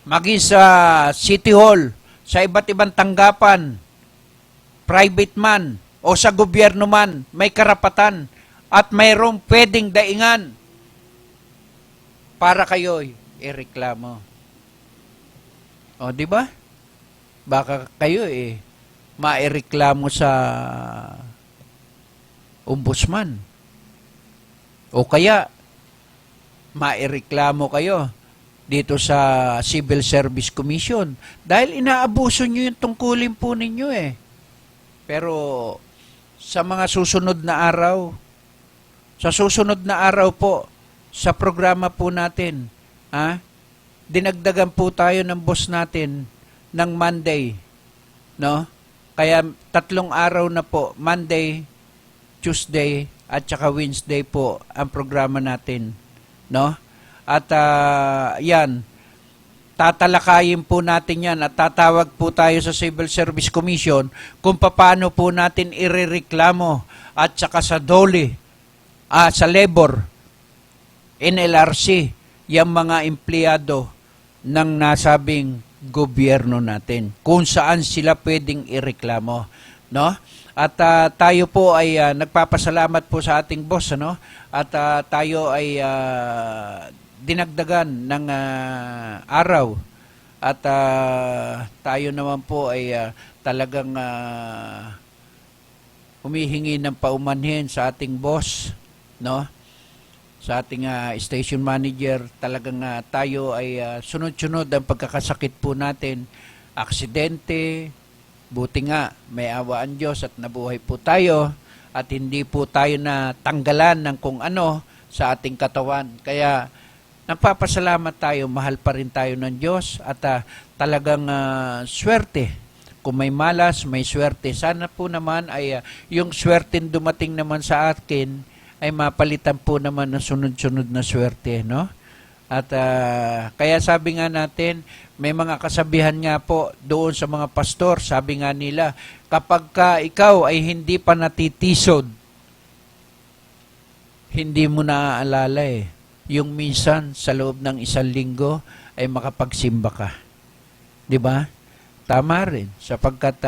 maging sa City Hall, sa iba't ibang tanggapan, private man o sa gobyerno man, may karapatan at mayroong pwedeng daingan para kayo'y ireklamo. Di ba? Baka kayo maireklamo sa ombudsman. O kaya, maireklamo kayo dito sa Civil Service Commission dahil inaabuso nyo yung tungkulin po ninyo Pero sa mga susunod na araw, po, sa programa po natin, dinagdagan po tayo ng boss natin ng Monday, no? Kaya 3 araw na po, Monday, Tuesday, at saka Wednesday po ang programa natin, no? At yan, tatalakayin po natin yan at tatawag po tayo sa Civil Service Commission kung paano po natin irereklamo at saka sa DOLE, sa labor, NLRC, yung mga empleyado ng nasabing gobyerno natin, kung saan sila pwedeng ireklamo, no? At tayo po ay nagpapasalamat po sa ating boss, ano? At tayo ay dinagdagan ng araw At tayo naman po ay talagang humihingi ng paumanhin sa ating boss, no? Sa ating station manager, talagang tayo ay sunod-sunod ang pagkakasakit po natin, aksidente, buti nga may awa ang Diyos at nabuhay po tayo at hindi po tayo na tanggalan ng kung ano sa ating katawan. Kaya nagpapasalamat tayo, mahal pa rin tayo ng Diyos at talagang swerte. Kung may malas, may swerte. Sana po naman ay yung swerte dumating naman sa akin ay mapalitan po naman ng sunod-sunod na swerte, no? At kaya sabi nga natin, may mga kasabihan nga po doon sa mga pastor, sabi nga nila, kapag ka ikaw ay hindi pa natitisod, hindi mo naaalala yung minsan sa loob ng 1 linggo ay makapagsimba ka. 'Di ba? Tama rin, sapagkat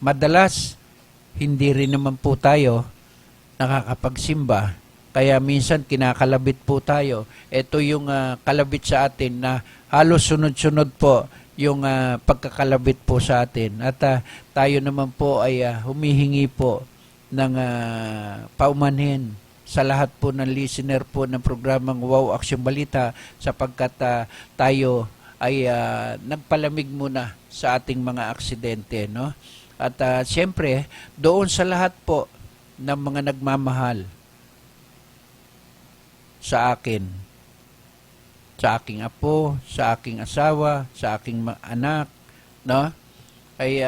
madalas hindi rin naman po tayo nakakapagsimba. Kaya minsan kinakalabit po tayo. Ito yung kalabit sa atin na halos sunod-sunod po yung pagkakalabit po sa atin. At tayo naman po ay humihingi po ng paumanhin sa lahat po ng listener po ng programang Wow Aksyon Balita sapagkat tayo ay nagpalamig muna sa ating mga aksidente, no? At siyempre, doon sa lahat po ng mga nagmamahal sa akin, sa aking apo, sa aking asawa, sa aking anak, no? Ay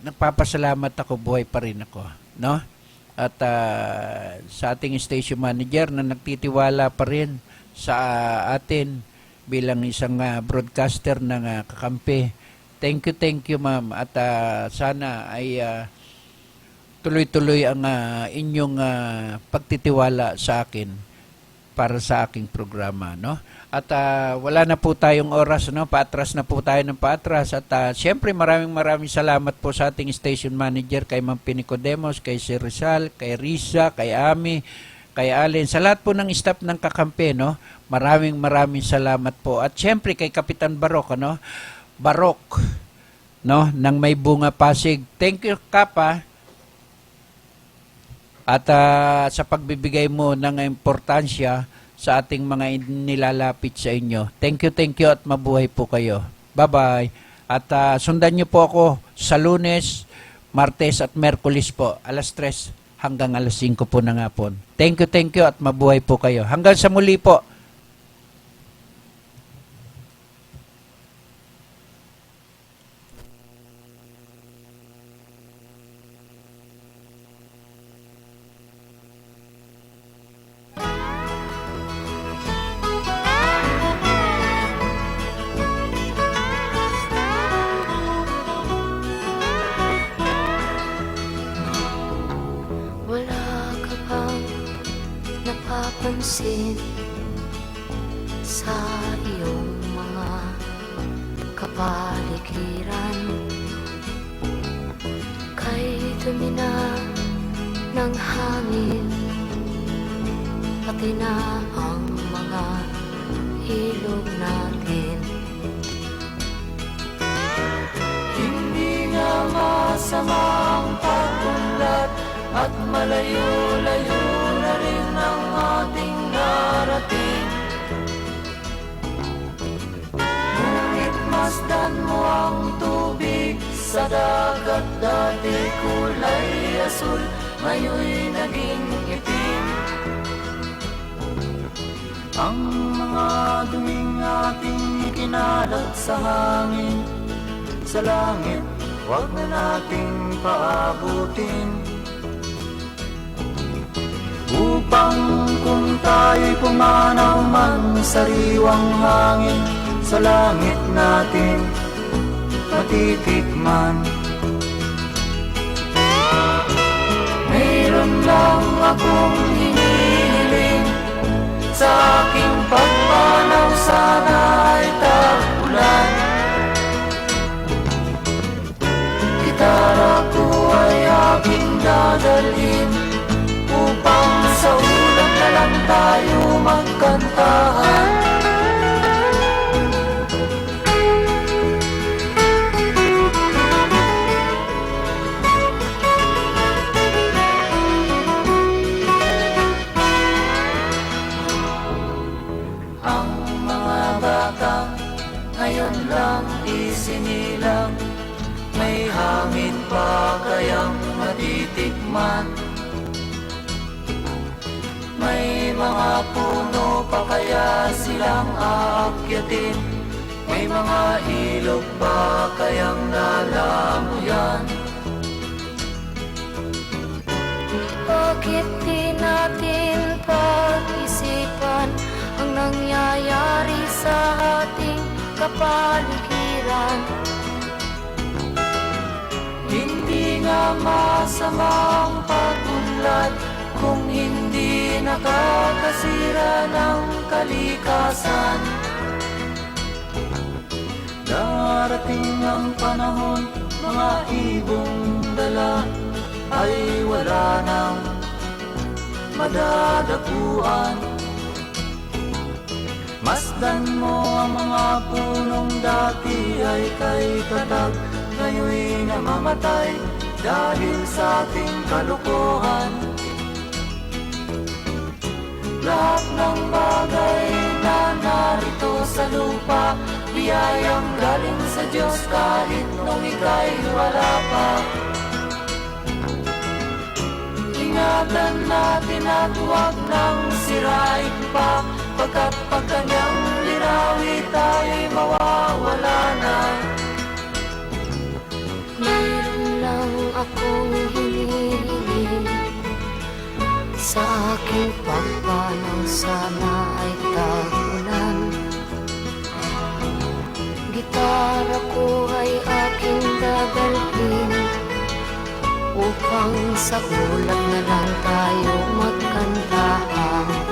nagpapasalamat ako, buhay pa rin ako, no? At sa ating station manager na nagtitiwala pa rin sa atin bilang isang broadcaster ng kakampi. Thank you ma'am. At sana ay tuloy-tuloy ang inyong pagtitiwala sa akin para sa aking programa, no? At wala na po tayong oras, no? Paatras na po tayo ng paatras. At siyempre maraming salamat po sa ating station manager, kay Ma'am Pinicodemos, kay Sir Rizal, kay Risa, kay Ami, kay Allen, sa lahat po ng staff ng kakampi, no? Maraming salamat po. At siyempre kay Kapitan Barok, no? Barok, no? Nang May Bunga Pasig. Thank you, Kapa. At sa pagbibigay mo ng importansya sa ating mga nilalapit sa inyo. Thank you at mabuhay po kayo. Bye-bye. At sundan niyo po ako sa Lunes, Martes at Merkulis po, alas 3 hanggang alas 5 po ng hapon. Thank you at mabuhay po kayo. Hanggang sa muli po. Napapansin sa iyong mga kapaligiran, kay dumi na ng hangin, pati na ang mga ilog natin. Hindi nga masama ang pag-unlad at malayo-layo na rin ang ating narating. Ngunit masdan mo ang tubig sa dagat, dati kulay asul, ngayon'y naging itim. Ang mga duming ating ikinalat sa hangin, sa langit, huwag na nating paabutin. Upang kung tayo'y pumanaw man sa riwang hangin, sa langit natin matitikman. Mayroon lang akong hinihiling, sa aking pagpanaw sana ay tagulan. Gitara ko ay aking dadalhin, upang sa ulan na lang tayo magkantahan. matikman. May mga puno pa kaya silang aakyatin? May mga ilog pa kayang lalamuyan? Bakit di natin pag-isipan ang nangyayari sa ating kapaligiran? Hindi nga masamang pagunlad kung hindi nakakasira ng kalikasan. Darating ang panahon, mga ibong dala ay wala nang madadapuan. Masdan mo ang mga punong dati ay kay tatag, ngayon'y namamatay dahil sa ating kalokohan. Lahat ng bagay na narito sa lupa, biyayang galing sa Diyos kahit nung ika'y wala pa. Ingatan natin at huwag nang sirain pa, pagkat pag kanyang linawi tayo'y mawawala na. Mayroon lang akong hinihiling, sa aking pagpanaw sana ay tagulan. Gitara ko ay aking dadalhin, upang sa ulat na lang tayo magkantahan.